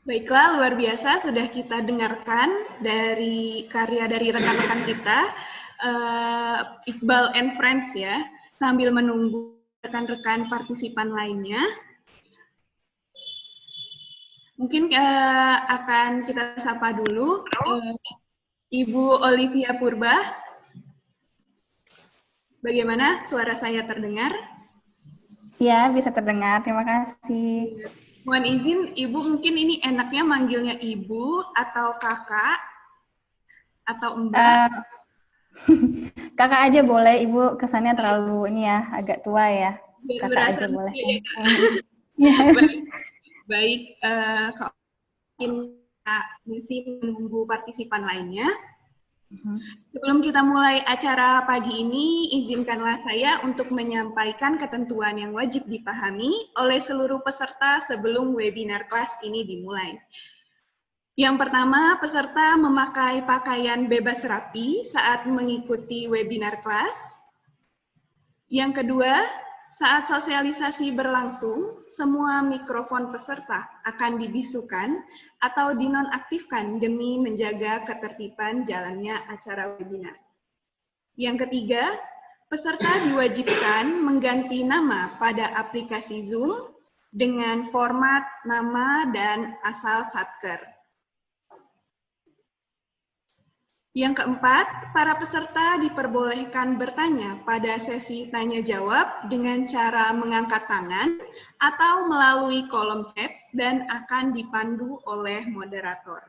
Baiklah, luar biasa sudah kita dengarkan dari karya dari rekan-rekan kita, Iqbal and Friends ya. Sambil menunggu rekan-rekan partisipan lainnya, mungkin akan kita sapa dulu Ibu Olivia Purba. Bagaimana suara saya terdengar? Ya, bisa terdengar. Terima kasih. Mohon izin, Ibu mungkin ini enaknya manggilnya Ibu atau Kakak atau Mbak? Kakak aja boleh, Ibu kesannya terlalu ini ya, agak tua ya. Biar Kakak berasa aja boleh. ya. Ya. Baik, kalau mungkin masih menunggu partisipan lainnya. Sebelum kita mulai acara pagi ini, izinkanlah saya untuk menyampaikan ketentuan yang wajib dipahami oleh seluruh peserta sebelum webinar kelas ini dimulai. Yang pertama, peserta memakai pakaian bebas rapi saat mengikuti webinar kelas. Yang kedua, saat sosialisasi berlangsung, semua mikrofon peserta akan dibisukan atau dinonaktifkan demi menjaga ketertiban jalannya acara webinar. Yang ketiga, peserta diwajibkan mengganti nama pada aplikasi Zoom dengan format nama dan asal satker. Yang keempat, para peserta diperbolehkan bertanya pada sesi tanya-jawab dengan cara mengangkat tangan atau melalui kolom chat dan akan dipandu oleh moderator.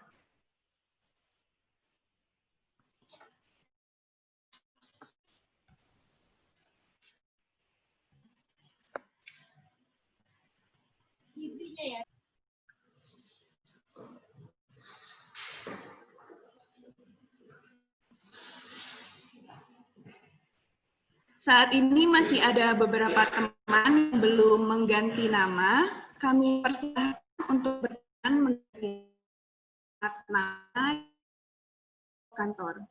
Saat ini masih ada beberapa teman yang belum mengganti nama. Kami persilahkan untuk berkenan mengganti nama kantor.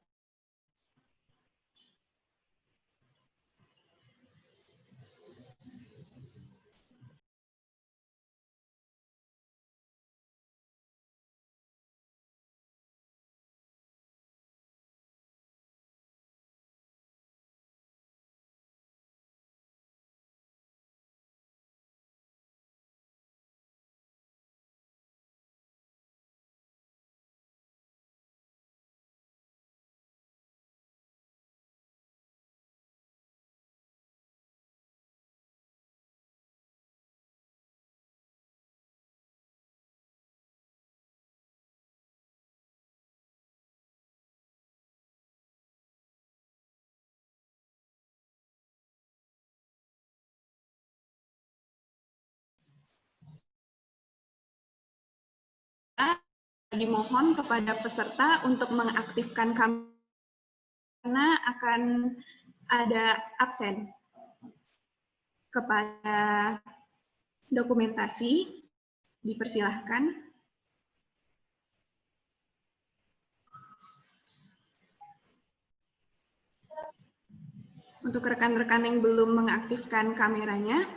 Dimohon kepada peserta untuk mengaktifkan kamera karena akan ada absen kepada dokumentasi. Dipersilahkan. Untuk rekan-rekan yang belum mengaktifkan kameranya,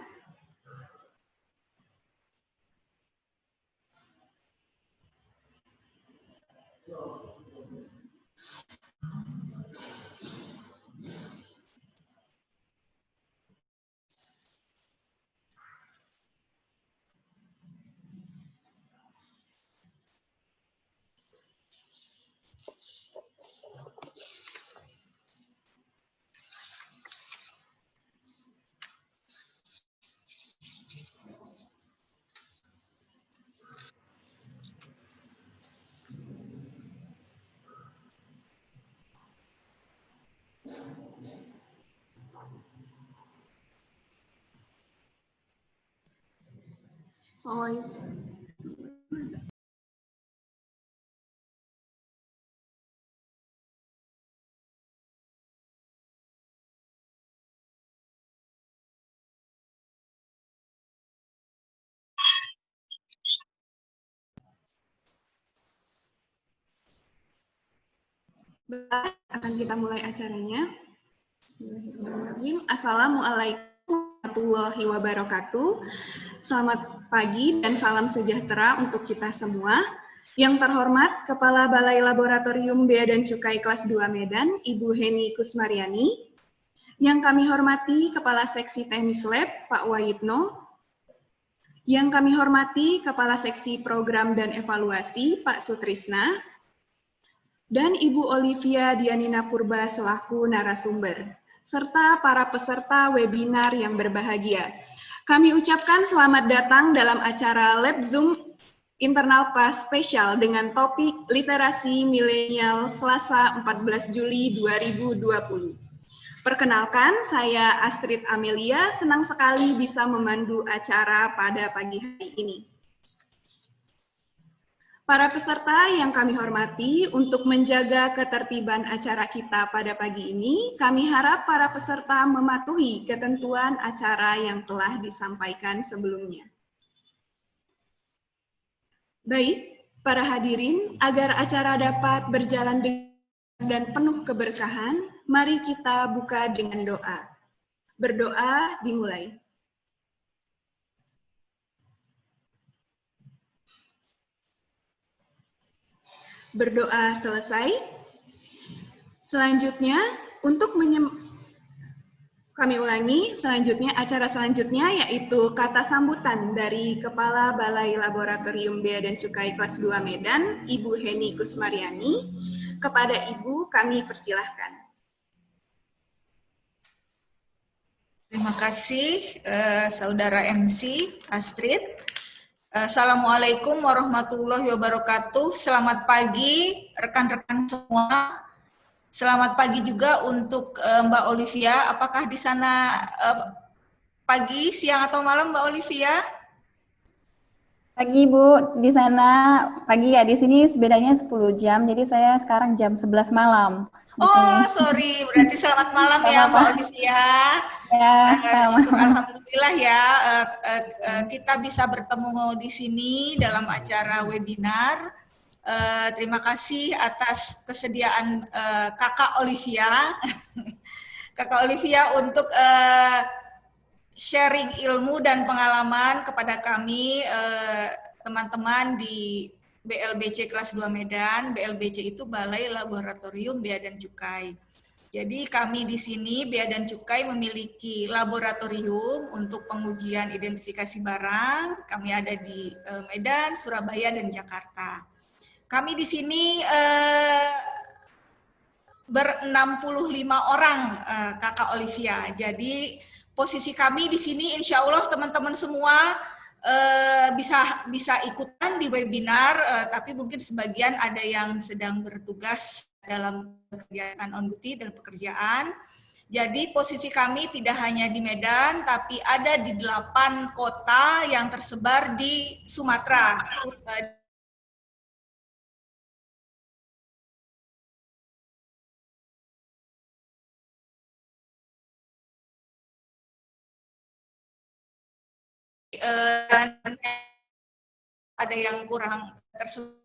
akan kita mulai acaranya. Assalamualaikum warahmatullahi warahmatullahi wabarakatuh. Selamat pagi dan salam sejahtera untuk kita semua. Yang terhormat, Kepala Balai Laboratorium Bea dan Cukai kelas 2 Medan, Ibu Heni Kusmaryani. Yang kami hormati, Kepala Seksi Teknis Lab, Pak Wahidno. Yang kami hormati, Kepala Seksi Program dan Evaluasi, Pak Sutrisna. Dan Ibu Olivia Dianina Purba selaku narasumber, serta para peserta webinar yang berbahagia. Kami ucapkan selamat datang dalam acara Lab Zoom Internal Class Spesial dengan topik Literasi Milenial Selasa 14 Juli 2020. Perkenalkan, saya Astrid Amelia, senang sekali bisa memandu acara pada pagi hari ini. Para peserta yang kami hormati, untuk menjaga ketertiban acara kita pada pagi ini, kami harap para peserta mematuhi ketentuan acara yang telah disampaikan sebelumnya. Baik, para hadirin, agar acara dapat berjalan dan penuh keberkahan, mari kita buka dengan doa. Berdoa dimulai. Berdoa selesai. Selanjutnya, kami ulangi, acara selanjutnya yaitu kata sambutan dari Kepala Balai Laboratorium Bea dan Cukai kelas 2 Medan, Ibu Heni Kusmaryani. Kepada Ibu, kami persilahkan. Terima kasih, Saudara MC Astrid. Assalamualaikum warahmatullahi wabarakatuh. Selamat pagi rekan-rekan semua. Selamat pagi juga untuk Mbak Olivia. Apakah di sana pagi, siang atau malam, Mbak Olivia? Pagi Bu, di sana pagi ya, di sini bedanya 10 jam, jadi saya sekarang jam 11 malam. Oh, sorry, berarti selamat malam ya Mbak Olivia. Ya, syukur alhamdulillah ya kita bisa bertemu di sini dalam acara webinar. Terima kasih atas kesediaan Kakak Olivia, Kakak Olivia untuk sharing ilmu dan pengalaman kepada kami teman-teman di BLBC kelas 2 Medan. BLBC itu Balai Laboratorium Bea dan Cukai. Jadi kami di sini Bea dan Cukai memiliki laboratorium untuk pengujian identifikasi barang. Kami ada di Medan, Surabaya, dan Jakarta. Kami di sini ber-65 orang, Kakak Olivia. Jadi posisi kami di sini insya Allah teman-teman semua bisa ikutan di webinar, tapi mungkin sebagian ada yang sedang bertugas dalam kegiatan on duty dan pekerjaan. Jadi posisi kami tidak hanya di Medan, tapi ada di 8 kota yang tersebar di Sumatera. Ada yang kurang tersebar.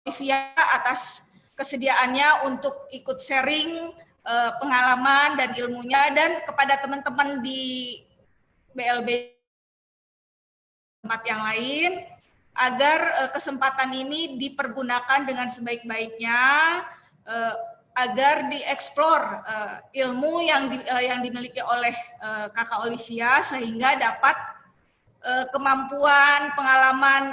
Olivia atas kesediaannya untuk ikut sharing pengalaman dan ilmunya, dan kepada teman-teman di BLB tempat yang lain agar kesempatan ini dipergunakan dengan sebaik-baiknya, agar dieksplor ilmu yang dimiliki oleh Kakak Olivia, sehingga dapat kemampuan, pengalaman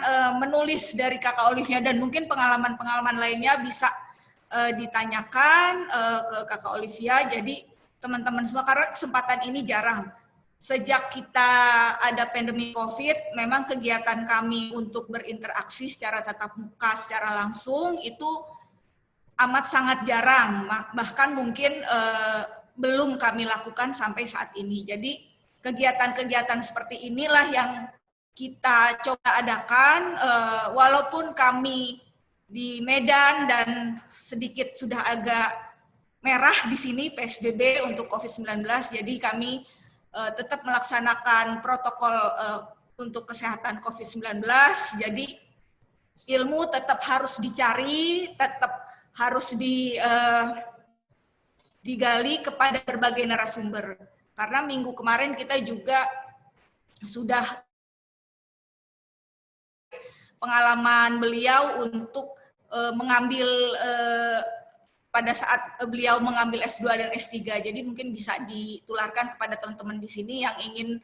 menulis dari Kakak Olivia dan mungkin pengalaman-pengalaman lainnya bisa ditanyakan ke Kakak Olivia. Jadi teman-teman semua, karena kesempatan ini jarang. Sejak kita ada pandemi COVID, memang kegiatan kami untuk berinteraksi secara tatap muka, secara langsung itu amat sangat jarang, bahkan mungkin belum kami lakukan sampai saat ini. Jadi kegiatan-kegiatan seperti inilah yang kita coba adakan, walaupun kami di Medan dan sedikit sudah agak merah di sini PSBB untuk COVID-19, jadi kami tetap melaksanakan protokol untuk kesehatan COVID-19, jadi ilmu tetap harus dicari, tetap harus digali kepada berbagai narasumber. Karena minggu kemarin kita juga sudah pengalaman beliau untuk mengambil pada saat beliau mengambil S2 dan S3. Jadi mungkin bisa ditularkan kepada teman-teman di sini yang ingin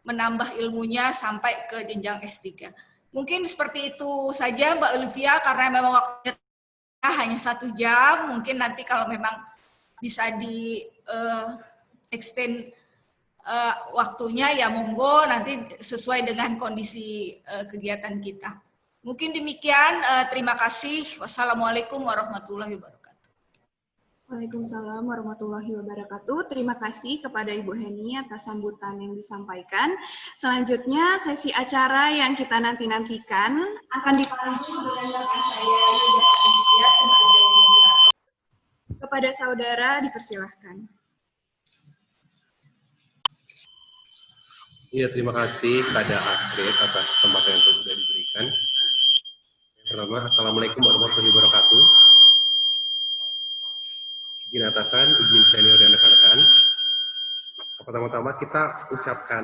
menambah ilmunya sampai ke jenjang S3. Mungkin seperti itu saja Mbak Olivia, karena memang waktunya hanya 1 jam. Mungkin nanti kalau memang bisa di extend waktunya ya monggo, nanti sesuai dengan kondisi kegiatan kita. Mungkin demikian, terima kasih. Wassalamualaikum warahmatullahi wabarakatuh. Waalaikumsalam warahmatullahi wabarakatuh. Terima kasih kepada Ibu Heni atas sambutan yang disampaikan. Selanjutnya, sesi acara yang kita nanti-nantikan akan dipandu dengan rekan saya, Yuda Aditya, sebagai moderator. Kepada saudara, dipersilahkan. Iya, terima kasih pada Astrid atas kesempatan yang sudah diberikan. Yang pertama, Assalamualaikum warahmatullahi wabarakatuh. Izin atasan, izin senior dan rekan-rekan. Pertama-tama kita ucapkan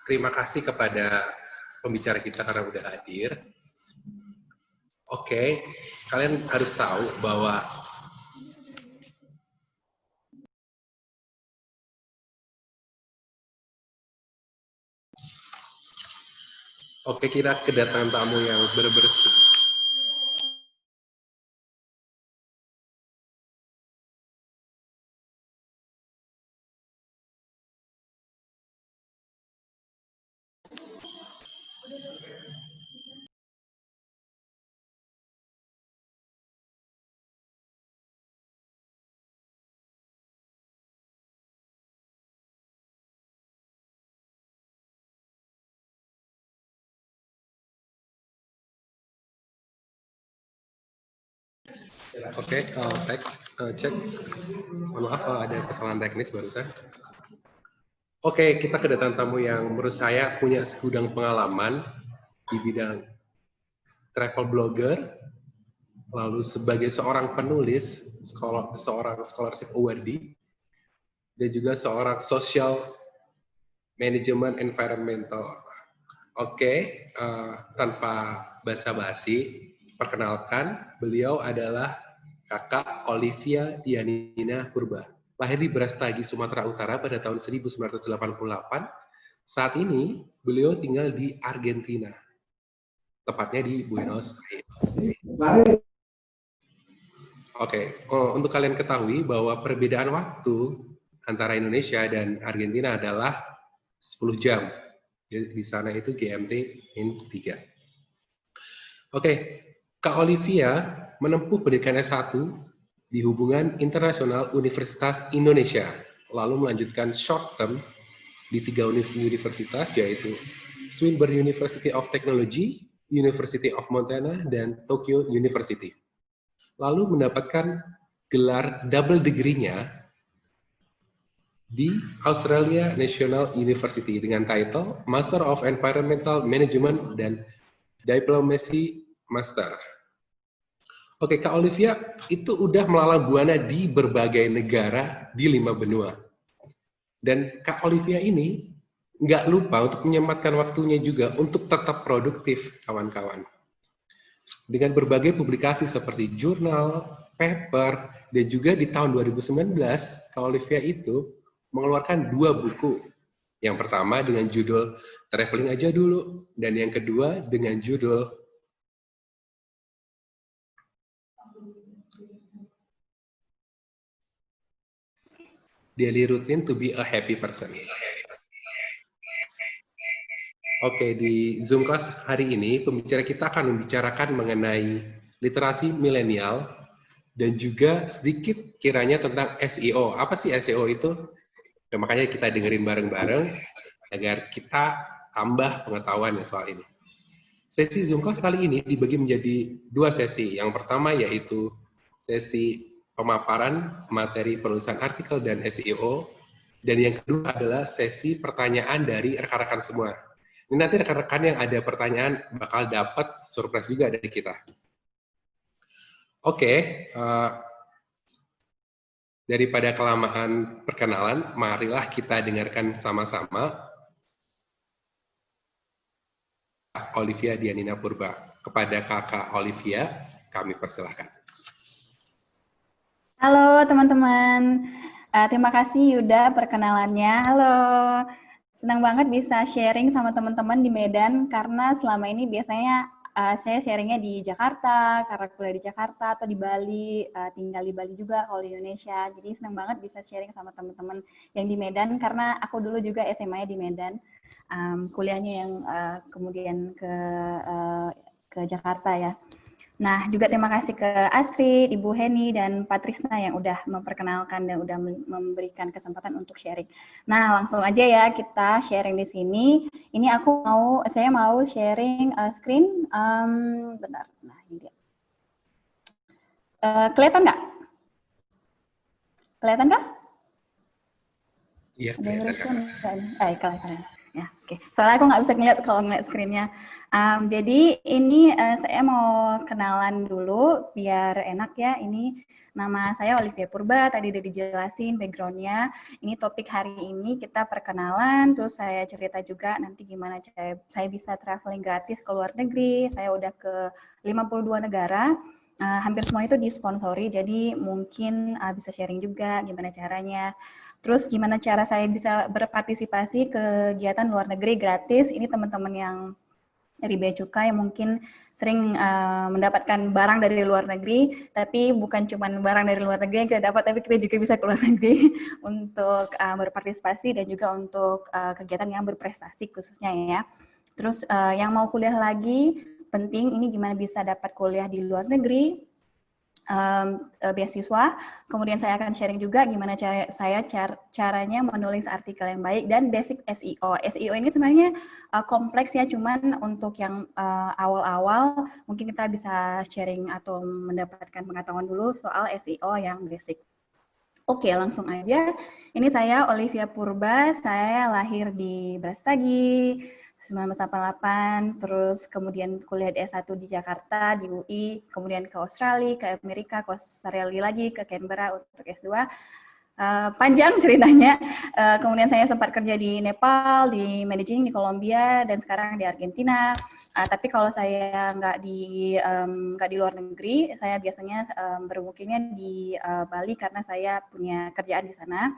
terima kasih kepada pembicara kita karena udah hadir. Oke, kalian harus tahu bahwa kita kedatangan tamu yang benar-benar cek. Mohon maaf ada kesalahan teknis barusan. Oke, kita kedatangan tamu yang menurut saya punya segudang pengalaman di bidang travel blogger, lalu sebagai seorang penulis, seorang scholarship awardee, dan juga seorang social management environmental. Oke, tanpa basa-basi, perkenalkan, beliau adalah Kakak Olivia Dianina Purba. Lahir di Brastagi, Sumatera Utara pada tahun 1988. Saat ini, beliau tinggal di Argentina, tepatnya di Buenos Aires. Oke, untuk kalian ketahui bahwa perbedaan waktu antara Indonesia dan Argentina adalah 10 jam. Jadi di sana itu GMT-3. Oke, Kak Olivia menempuh pendidikan S1 di Hubungan Internasional Universitas Indonesia, lalu melanjutkan short term di 3 universitas, yaitu Swinburne University of Technology, University of Montana, dan Tokyo University. Lalu mendapatkan gelar double degree-nya di Australia National University dengan title Master of Environmental Management dan Diplomacy Master. Oke, Kak Olivia itu udah melalang buana di berbagai negara di 5 benua. Dan Kak Olivia ini nggak lupa untuk menyempatkan waktunya juga untuk tetap produktif, kawan-kawan. Dengan berbagai publikasi seperti jurnal, paper, dan juga di tahun 2019, Kak Olivia itu mengeluarkan 2 buku. Yang pertama dengan judul Traveling Aja Dulu, dan yang kedua dengan judul Daily Routine to be a Happy Person. Oke, di Zoom Class hari ini, pembicara kita akan membicarakan mengenai literasi milenial dan juga sedikit kiranya tentang SEO. Apa sih SEO itu? Ya, makanya kita dengerin bareng-bareng agar kita tambah pengetahuan soal ini. Sesi Zoom Class kali ini dibagi menjadi 2 sesi. Yang pertama yaitu sesi pemaparan materi penulisan artikel dan SEO, dan yang kedua adalah sesi pertanyaan dari rekan-rekan semua. Ini nanti rekan-rekan yang ada pertanyaan bakal dapat surprise juga dari kita. Oke, daripada kelamaan perkenalan, marilah kita dengarkan sama-sama Olivia Dianina Purba. Kepada Kakak Olivia, kami persilahkan. Halo teman-teman, terima kasih Yuda perkenalannya. Halo, senang banget bisa sharing sama teman-teman di Medan karena selama ini biasanya saya sharingnya di Jakarta, karena kuliah di Jakarta atau di Bali, tinggal di Bali juga kalau di Indonesia. Jadi senang banget bisa sharing sama teman-teman yang di Medan karena aku dulu juga SMA-nya di Medan, kuliahnya yang kemudian ke Jakarta ya. Nah, juga terima kasih ke Astrid, Ibu Heni, dan Pak Trisna yang udah memperkenalkan dan udah memberikan kesempatan untuk sharing. Nah, langsung aja ya kita sharing di sini. Ini saya mau sharing screen. Bentar, nah ini dia. Kelihatan nggak? Kelihatan nggak? Iya, kelihatan. Kelihatan. Ya, oke. Soalnya aku nggak bisa ngeliat kalau ngeliat screen-nya. Jadi ini saya mau kenalan dulu biar enak ya. Ini nama saya Olivia Purba, tadi udah dijelasin background-nya. Ini topik hari ini kita perkenalan, terus saya cerita juga nanti gimana saya bisa traveling gratis ke luar negeri. Saya udah ke 52 negara. Hampir semua itu disponsori, jadi mungkin bisa sharing juga gimana caranya. Terus gimana cara saya bisa berpartisipasi ke kegiatan luar negeri gratis. Ini teman-teman yang dari Bea Cukai yang mungkin sering mendapatkan barang dari luar negeri, tapi bukan cuma barang dari luar negeri yang kita dapat, tapi kita juga bisa ke luar negeri untuk berpartisipasi dan juga untuk kegiatan yang berprestasi khususnya ya. Terus yang mau kuliah lagi, penting ini gimana bisa dapat kuliah di luar negeri, beasiswa. Kemudian saya akan sharing juga gimana caranya menulis artikel yang baik dan basic SEO. SEO ini sebenarnya kompleks ya, cuman untuk yang awal-awal mungkin kita bisa sharing atau mendapatkan pengetahuan dulu soal SEO yang basic. Oke, langsung aja. Ini saya Olivia Purba, saya lahir di Brastagi 1988, terus kemudian kuliah di S1 di Jakarta, di UI, kemudian ke Australia, ke Amerika, ke Australia lagi, ke Canberra untuk S2. Panjang ceritanya, kemudian saya sempat kerja di Nepal, di Medellin, di Kolombia, dan sekarang di Argentina. Tapi kalau saya nggak di luar negeri, saya biasanya bermukimnya di Bali karena saya punya kerjaan di sana.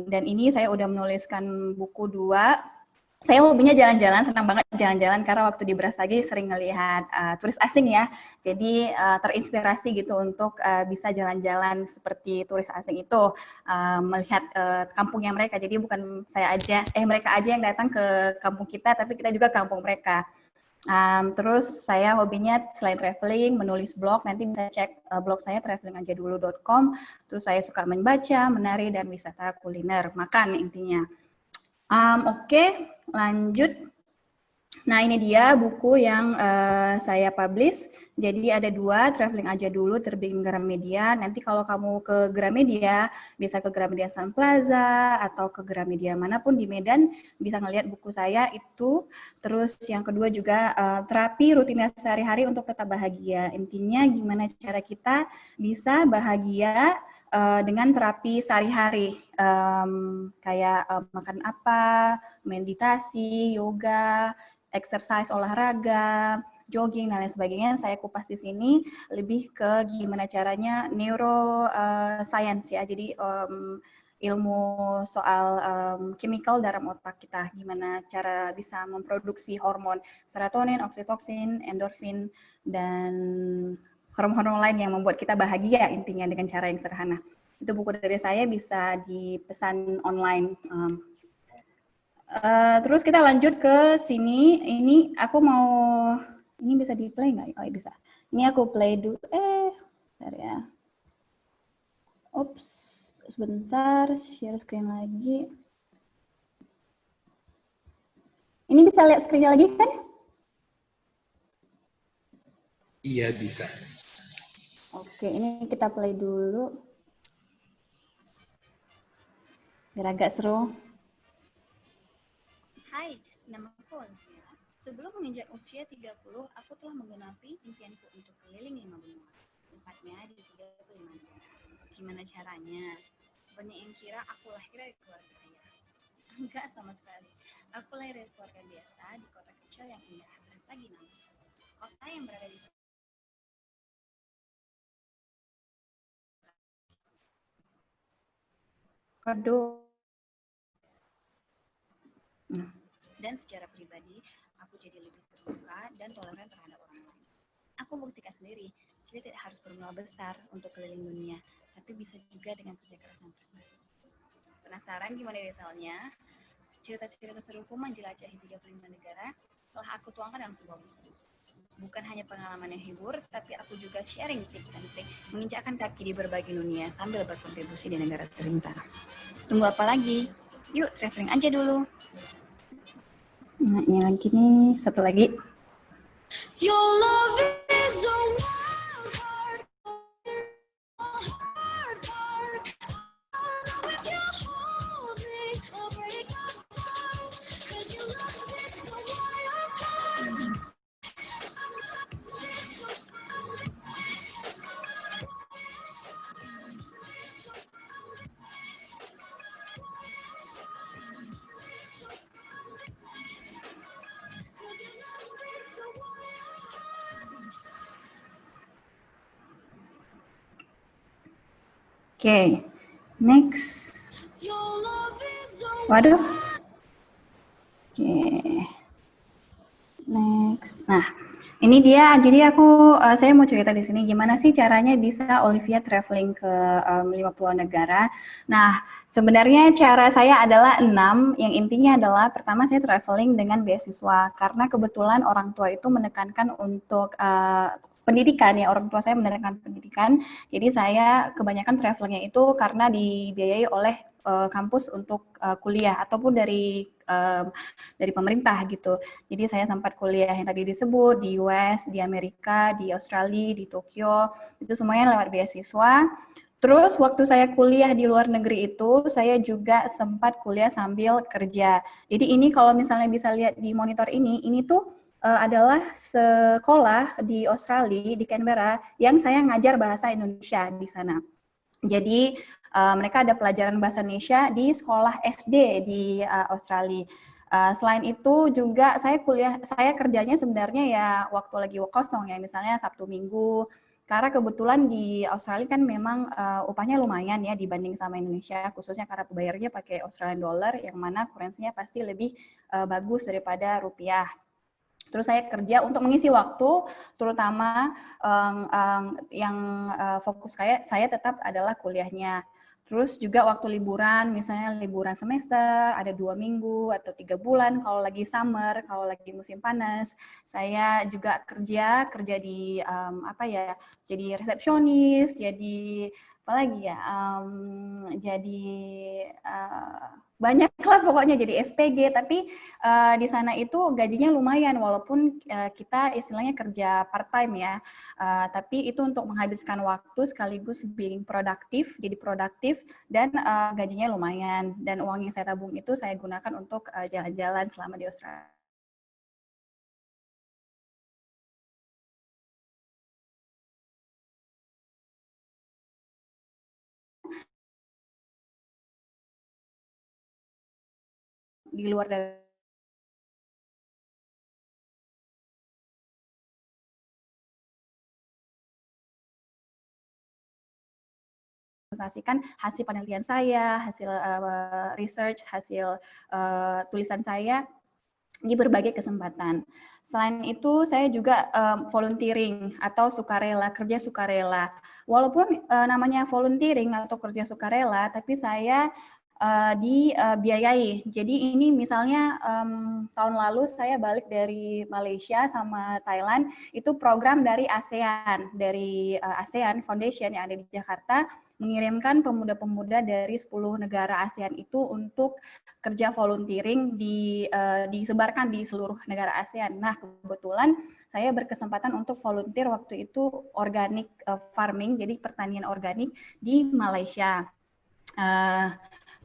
Dan ini saya udah menuliskan buku 2. Saya hobinya jalan-jalan, senang banget jalan-jalan karena waktu di Brastagi sering ngelihat turis asing ya. Jadi terinspirasi gitu untuk bisa jalan-jalan seperti turis asing itu, melihat kampungnya mereka. Jadi bukan mereka aja yang datang ke kampung kita, tapi kita juga kampung mereka. Terus saya hobinya selain traveling, menulis blog, nanti bisa cek blog saya travelingaja-dulu.com. Terus saya suka membaca, menari, dan wisata kuliner, makan intinya. Oke, lanjut. Nah, ini dia buku yang saya publish. Jadi ada 2, Traveling Aja Dulu, terbit Gramedia. Nanti kalau kamu ke Gramedia, bisa ke Gramedia Sun Plaza atau ke Gramedia manapun di Medan, bisa ngelihat buku saya itu. Terus yang kedua juga terapi rutinitas sehari-hari untuk tetap bahagia. Intinya gimana cara kita bisa bahagia dengan terapi sehari-hari, kayak makan apa, meditasi, yoga, exercise, olahraga, jogging, dan lain sebagainya. Saya kupas di sini lebih ke gimana caranya neuroscience ya, jadi ilmu soal chemical dalam otak kita, gimana cara bisa memproduksi hormon serotonin, oksitoksin, endorfin, dan hormon-hormon lain yang membuat kita bahagia intinya dengan cara yang sederhana. Itu buku dari saya, bisa dipesan online. Terus kita lanjut ke sini. Ini aku mau, ini bisa di play nggak? Oh bisa. Ini aku play dulu. Bentar ya. Ups, sebentar. Share screen lagi. Ini bisa lihat screen-nya lagi kan? Iya bisa. Oke, ini kita play dulu. Biar agak seru. Hai, namaku Olivia. Sebelum menginjak usia 30, aku telah menggenapi impianku untuk keliling 5 benua. Tempatnya di 35 negara. gimana caranya? Banyak yang kira aku lahir dari keluarga kaya. Enggak sama sekali. Aku lahir dari keluarga biasa di kota kecil yang indah, Restaginang. Kota yang berada di Aduh. Dan secara pribadi, aku jadi lebih terbuka dan toleran terhadap orang lain. Aku buktikan sendiri, kita tidak harus bermula besar untuk keliling dunia, tapi bisa juga dengan kerja keras yang prestasi. Penasaran gimana detailnya? Cerita-cerita seruku menjelajahi 35 negara telah aku tuangkan dalam sebuah buku. Bukan hanya pengalaman yang hibur, tapi aku juga sharing tips dan trik menginjakkan kaki di berbagai dunia sambil berkontribusi di negara tercinta. Tunggu apa lagi? Yuk, traveling aja dulu. Nah, ini lagi nih, satu lagi. Your love is a wild card, a hard part. If you hold me, I'll break my heart. 'Cause your love is a wild card. Oke, next. Waduh. Oke. Next. Nah, ini dia. Jadi saya mau cerita di sini gimana sih caranya bisa Olivia traveling ke 50 negara. Nah, sebenarnya cara saya adalah 6. Yang intinya adalah pertama saya traveling dengan beasiswa karena kebetulan orang tua itu menekankan untuk pendidikan ya, orang tua saya menekankan pendidikan. Jadi saya kebanyakan travelingnya itu karena dibiayai oleh kampus untuk kuliah ataupun dari pemerintah gitu. Jadi saya sempat kuliah yang tadi disebut di US, di Amerika, di Australia, di Tokyo, itu semuanya lewat beasiswa. Terus waktu saya kuliah di luar negeri itu, saya juga sempat kuliah sambil kerja. Jadi ini kalau misalnya bisa lihat di monitor ini tuh adalah sekolah di Australia, di Canberra, yang saya ngajar bahasa Indonesia di sana. Jadi mereka ada pelajaran bahasa Indonesia di sekolah SD di Australia. Selain itu juga saya kerjanya sebenarnya ya waktu lagi kosong ya, misalnya Sabtu Minggu. Karena kebetulan di Australia kan memang upahnya lumayan ya dibanding sama Indonesia, khususnya karena bayarnya pakai Australian dollar yang mana kurensinya pasti lebih bagus daripada rupiah. Terus saya kerja untuk mengisi waktu, terutama yang fokus saya tetap adalah kuliahnya. Terus juga waktu liburan, misalnya liburan semester, ada 2 minggu atau 3 bulan, kalau lagi summer, kalau lagi musim panas, saya juga kerja di jadi resepsionis, jadi apa lagi ya, jadi banyak lah pokoknya jadi SPG, tapi di sana itu gajinya lumayan walaupun kita istilahnya kerja part time ya, tapi itu untuk menghabiskan waktu sekaligus being produktif, jadi produktif dan gajinya lumayan, dan uang yang saya tabung itu saya gunakan untuk jalan-jalan selama di Australia. Di luar dari presentasikan hasil penelitian saya, hasil research, hasil tulisan saya di berbagai kesempatan. Selain itu, saya juga volunteering atau sukarela, kerja sukarela. Walaupun namanya volunteering atau kerja sukarela, tapi saya dibiayai. Jadi ini misalnya tahun lalu saya balik dari Malaysia sama Thailand, itu program dari ASEAN, ASEAN Foundation yang ada di Jakarta, mengirimkan pemuda-pemuda dari 10 negara ASEAN itu untuk kerja volunteering disebarkan di seluruh negara ASEAN. Nah, kebetulan saya berkesempatan untuk volunteer waktu itu organic farming, jadi pertanian organik di Malaysia.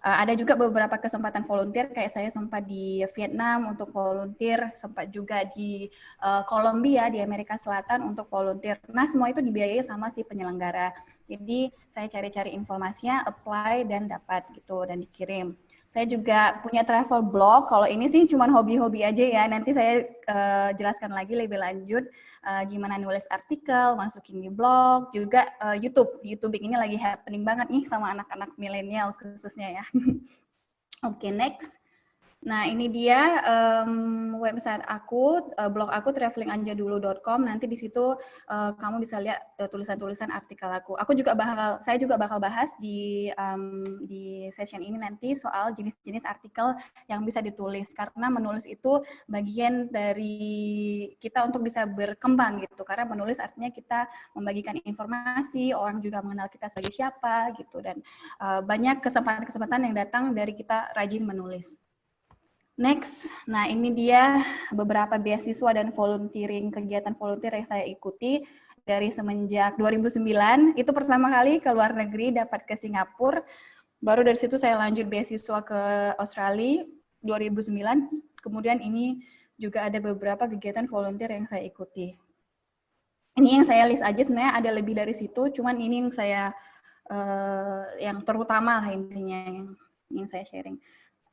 Ada juga beberapa kesempatan volunteer, kayak saya sempat di Vietnam untuk volunteer, sempat juga di Kolombia di Amerika Selatan untuk volunteer. Nah, semua itu dibiayai sama si penyelenggara. Jadi saya cari-cari informasinya, apply dan dapat gitu dan dikirim. Saya juga punya travel blog. Kalau ini sih cuma hobi-hobi aja ya. Nanti saya jelaskan lagi lebih lanjut gimana nulis artikel, masukin di blog, juga YouTube. YouTube ini lagi happening banget nih sama anak-anak milenial khususnya ya. Oke, next. Nah, ini dia website aku, blog aku travelinganjadulu.com. Nanti di situ kamu bisa lihat tulisan-tulisan artikel aku. Saya juga bakal bahas di session ini nanti soal jenis-jenis artikel yang bisa ditulis, karena menulis itu bagian dari kita untuk bisa berkembang gitu. Karena menulis artinya kita membagikan informasi, orang juga mengenal kita sebagai siapa gitu, dan banyak kesempatan-kesempatan yang datang dari kita rajin menulis. Next, nah ini dia beberapa beasiswa dan kegiatan volunteer yang saya ikuti dari semenjak 2009. Itu pertama kali ke luar negeri, dapat ke Singapura. Baru dari situ saya lanjut beasiswa ke Australia 2009. Kemudian ini juga ada beberapa kegiatan volunteer yang saya ikuti. Ini yang saya list aja, sebenarnya ada lebih dari situ, cuman ini yang saya yang terutama lah intinya yang saya sharing.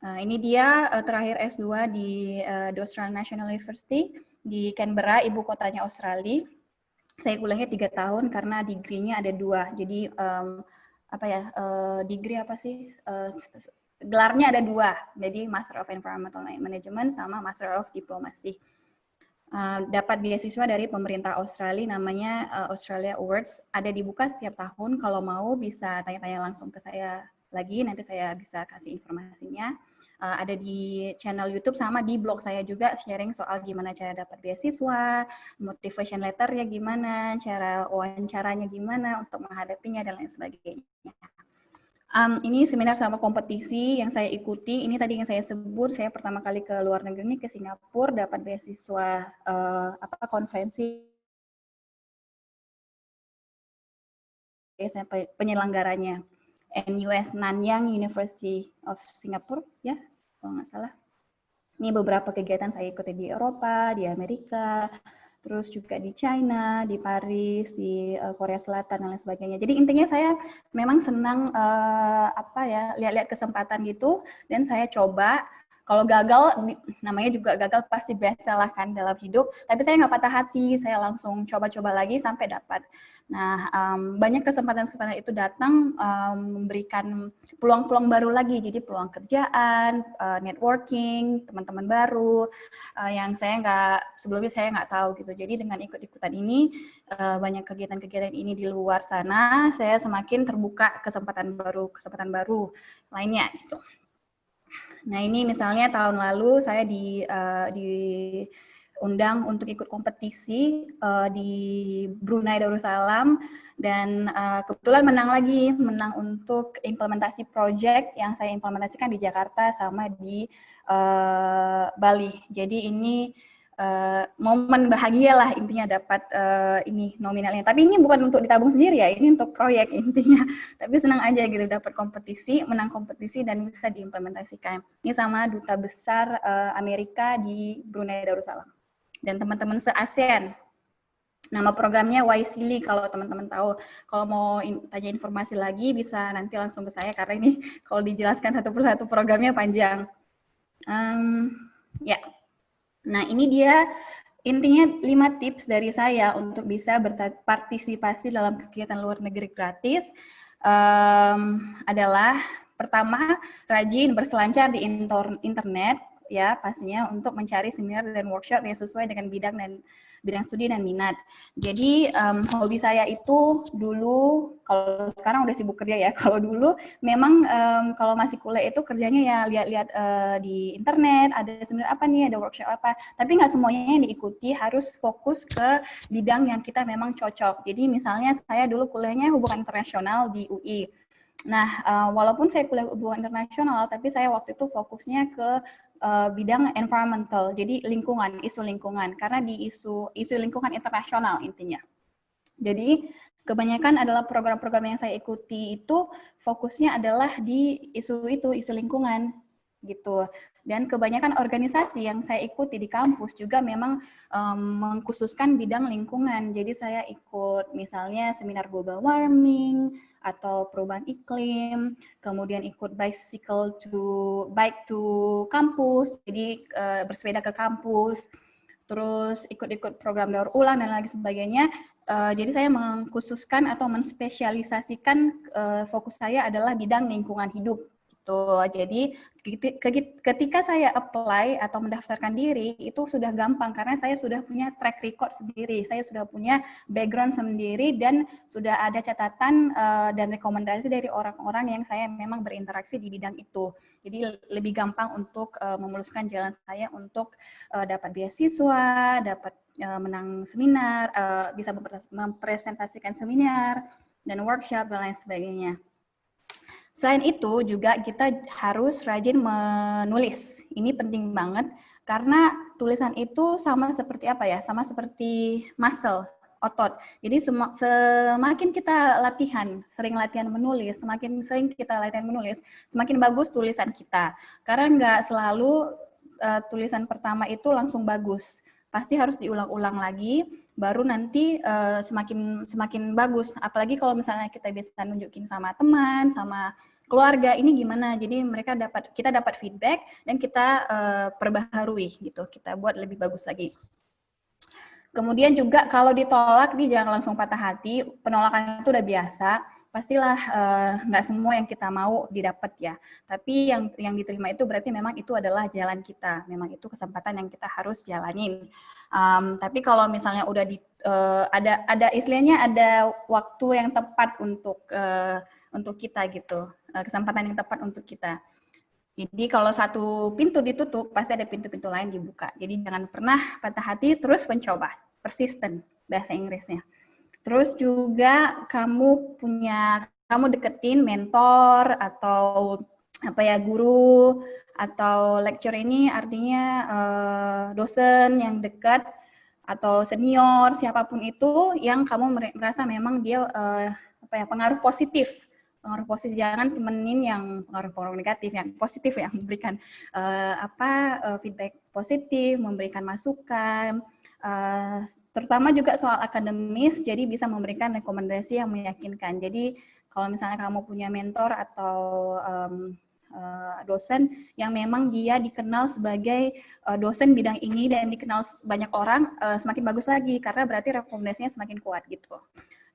Ini dia terakhir S2 di The Australian National University di Canberra, ibu kotanya Australia. Saya kuliahnya 3 tahun karena degree-nya ada 2. Jadi degree apa sih? Gelarnya ada 2. Jadi Master of Environmental Management sama Master of Diplomacy. Dapat beasiswa dari pemerintah Australia, namanya Australia Awards. Ada dibuka setiap tahun. Kalau mau bisa tanya-tanya langsung ke saya lagi. Nanti saya bisa kasih informasinya. Ada di channel YouTube sama di blog saya juga sharing soal gimana cara dapat beasiswa, motivation letternya gimana, cara wawancaranya gimana untuk menghadapinya dan lain sebagainya. Ini seminar sama kompetisi yang saya ikuti. Ini tadi yang saya sebut, saya pertama kali ke luar negeri ini ke Singapura, dapat beasiswa konferensi penyelenggaranya. NUS Nanyang University of Singapore, ya, kalau nggak salah. Ini beberapa kegiatan saya ikuti di Eropa, di Amerika, terus juga di China, di Paris, di Korea Selatan, dan lain sebagainya. Jadi intinya saya memang senang lihat-lihat kesempatan gitu, dan saya coba. Kalau gagal, namanya juga gagal pasti biasalah kan dalam hidup, tapi saya nggak patah hati, saya langsung coba-coba lagi sampai dapat. Nah, banyak kesempatan-kesempatan itu datang memberikan peluang-peluang baru lagi, jadi peluang kerjaan, networking, teman-teman baru, yang sebelumnya saya nggak tahu gitu. Jadi dengan ikut-ikutan ini, banyak kegiatan-kegiatan ini di luar sana, saya semakin terbuka kesempatan baru lainnya gitu. Nah, ini misalnya tahun lalu saya diundang untuk ikut kompetisi di Brunei Darussalam, dan kebetulan menang untuk implementasi project yang saya implementasikan di Jakarta sama di Bali. Jadi ini momen bahagia lah intinya dapat ini nominalnya. Tapi ini bukan untuk ditabung sendiri ya, ini untuk proyek intinya. Tapi senang aja gitu dapat kompetisi, menang kompetisi dan bisa diimplementasikan. Ini sama Duta Besar Amerika di Brunei Darussalam. Dan teman-teman se-ASEAN. Nama programnya YSEALI kalau teman-teman tahu. Kalau mau tanya informasi lagi bisa nanti langsung ke saya karena ini kalau dijelaskan satu persatu programnya panjang. Ya. Nah, ini dia intinya 5 tips dari saya untuk bisa berpartisipasi dalam kegiatan luar negeri gratis. Adalah pertama, rajin berselancar di internet ya pastinya untuk mencari seminar dan workshop yang sesuai dengan bidang studi dan minat. Jadi hobi saya itu dulu, kalau sekarang udah sibuk kerja ya, kalau dulu memang kalau masih kuliah itu kerjanya ya lihat-lihat di internet, ada seminar apa nih, ada workshop apa, tapi nggak semuanya yang diikuti, harus fokus ke bidang yang kita memang cocok. Jadi misalnya saya dulu kuliahnya hubungan internasional di UI. Nah, walaupun saya kuliah hubungan internasional, tapi saya waktu itu fokusnya ke bidang environmental, jadi lingkungan, isu lingkungan, karena di isu lingkungan internasional intinya. Jadi kebanyakan adalah program-program yang saya ikuti itu fokusnya adalah di isu lingkungan gitu. Dan kebanyakan organisasi yang saya ikuti di kampus juga memang mengkhususkan bidang lingkungan. Jadi saya ikut misalnya seminar global warming atau perubahan iklim, kemudian ikut bike to kampus, jadi bersepeda ke kampus, terus ikut-ikut program daur ulang dan lain sebagainya. Jadi saya mengkhususkan atau menspesialisasikan fokus saya adalah bidang lingkungan hidup. Jadi ketika saya apply atau mendaftarkan diri itu sudah gampang karena saya sudah punya track record sendiri, saya sudah punya background sendiri dan sudah ada catatan dan rekomendasi dari orang-orang yang saya memang berinteraksi di bidang itu. Jadi lebih gampang untuk memuluskan jalan saya untuk dapat beasiswa, dapat menang seminar, bisa mempresentasikan seminar dan workshop dan lain sebagainya. Selain itu juga kita harus rajin menulis. Ini penting banget karena tulisan itu sama seperti apa ya? Sama seperti muscle, otot. Jadi semakin kita sering latihan menulis, semakin sering kita latihan menulis, semakin bagus tulisan kita. Karena nggak selalu tulisan pertama itu langsung bagus. Pasti harus diulang-ulang lagi, baru nanti semakin bagus. Apalagi kalau misalnya kita bisa nunjukin sama teman, sama keluarga ini gimana. Jadi kita dapat feedback dan kita perbaharui gitu. Kita buat lebih bagus lagi. Kemudian juga kalau ditolak, jangan langsung patah hati. Penolakan itu udah biasa. Pastilah nggak semua yang kita mau didapat ya. Tapi yang diterima itu berarti memang itu adalah jalan kita. Memang itu kesempatan yang kita harus jalanin. Tapi kalau misalnya udah ada istilahnya ada waktu yang tepat untuk kita gitu. Kesempatan yang tepat untuk kita. Jadi kalau satu pintu ditutup, pasti ada pintu-pintu lain dibuka. Jadi jangan pernah patah hati, terus mencoba. Persistent, bahasa Inggrisnya. Terus juga kamu deketin mentor atau guru atau lecturer, ini artinya dosen yang dekat atau senior, siapapun itu yang kamu merasa memang dia pengaruh positif. Pengaruh positif, jangan temenin yang pengaruh negatif, yang positif ya, memberikan feedback positif, memberikan masukan, terutama juga soal akademis, jadi bisa memberikan rekomendasi yang meyakinkan. Jadi kalau misalnya kamu punya mentor atau dosen yang memang dia dikenal sebagai dosen bidang ini dan dikenal banyak orang, semakin bagus lagi karena berarti rekomendasinya semakin kuat gitu.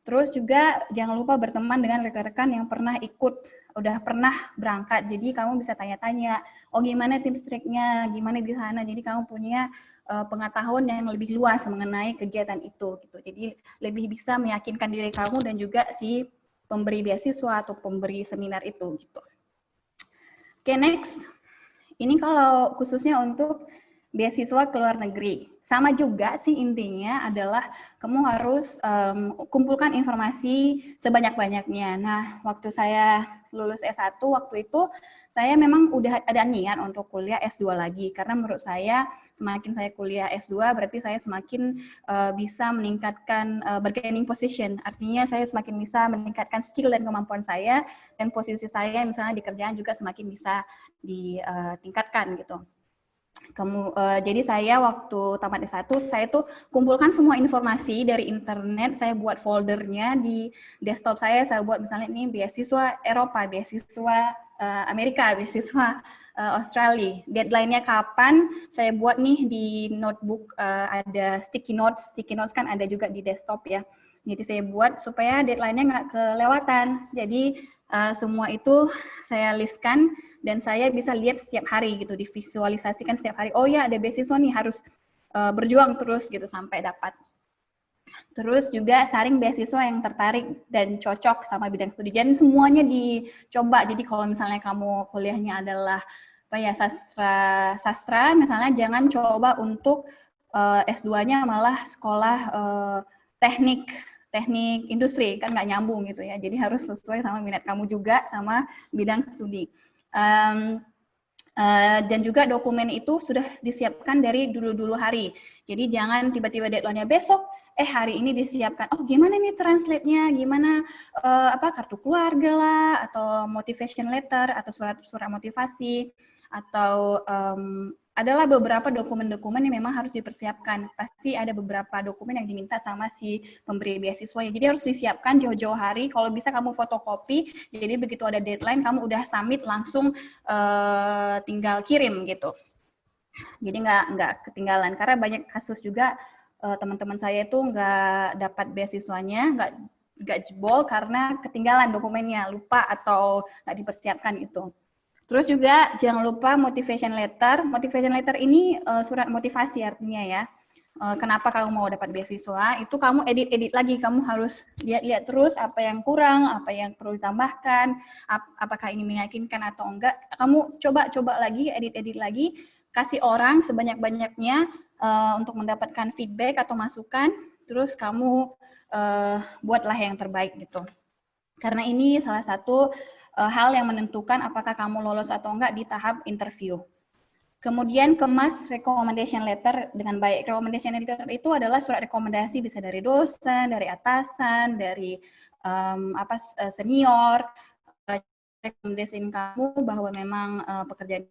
Terus juga jangan lupa berteman dengan rekan-rekan yang udah pernah berangkat. Jadi kamu bisa tanya-tanya, oh gimana tips triknya, gimana di sana. Jadi kamu punya pengetahuan yang lebih luas mengenai kegiatan itu. Gitu. Jadi lebih bisa meyakinkan diri kamu dan juga si pemberi beasiswa atau pemberi seminar itu. Gitu. Oke, next. Ini kalau khususnya untuk beasiswa ke luar negeri. Sama juga sih intinya adalah kamu harus kumpulkan informasi sebanyak-banyaknya. Nah, waktu saya lulus S1, waktu itu saya memang udah ada niat untuk kuliah S2 lagi. Karena menurut saya semakin saya kuliah S2 berarti saya semakin bisa meningkatkan bargaining position. Artinya saya semakin bisa meningkatkan skill dan kemampuan saya dan posisi saya misalnya di kerjaan juga semakin bisa ditingkatkan gitu. Jadi saya waktu tamat S1, saya tuh kumpulkan semua informasi dari internet, saya buat foldernya di desktop saya buat misalnya ini beasiswa Eropa, beasiswa Amerika, beasiswa Australia. Deadline-nya kapan, saya buat nih di notebook, ada sticky notes kan ada juga di desktop ya. Jadi saya buat supaya deadline-nya nggak kelewatan. Jadi semua itu saya listkan, dan saya bisa lihat setiap hari gitu, divisualisasikan setiap hari. Oh ya, ada beasiswa nih, harus berjuang terus gitu sampai dapat. Terus juga saring beasiswa yang tertarik dan cocok sama bidang studi. Jadi semuanya dicoba. Jadi kalau misalnya kamu kuliahnya adalah sastra misalnya, jangan coba untuk S2-nya malah sekolah teknik industri, kan nggak nyambung gitu ya. Jadi harus sesuai sama minat kamu juga sama bidang studi. Dan juga dokumen itu sudah disiapkan dari dulu hari. Jadi jangan tiba-tiba deadline-nya besok, hari ini disiapkan. Oh gimana nih translate-nya, gimana kartu keluarga lah, atau motivation letter, atau surat motivasi. atau adalah beberapa dokumen-dokumen yang memang harus dipersiapkan. Pasti ada beberapa dokumen yang diminta sama si pemberi beasiswanya. Jadi harus disiapkan jauh-jauh hari. Kalau bisa kamu fotokopi, jadi begitu ada deadline kamu udah submit langsung tinggal kirim gitu. Jadi nggak ketinggalan. Karena banyak kasus juga teman-teman saya itu nggak dapat beasiswanya, nggak jebol karena ketinggalan dokumennya, lupa atau nggak dipersiapkan itu. Terus juga jangan lupa motivation letter. Motivation letter ini surat motivasi artinya ya. Kenapa kamu mau dapat beasiswa? Itu kamu edit lagi. Kamu harus lihat terus apa yang kurang, apa yang perlu ditambahkan, apakah ini meyakinkan atau enggak. Kamu coba lagi, edit lagi, kasih orang sebanyak-banyaknya untuk mendapatkan feedback atau masukan. Terus kamu buatlah yang terbaik gitu. Karena ini salah satu hal yang menentukan apakah kamu lolos atau enggak di tahap interview. Kemudian kemas recommendation letter dengan baik. Recommendation letter itu adalah surat rekomendasi bisa dari dosen, dari atasan, dari senior, rekomendasiin kamu bahwa memang pekerjaan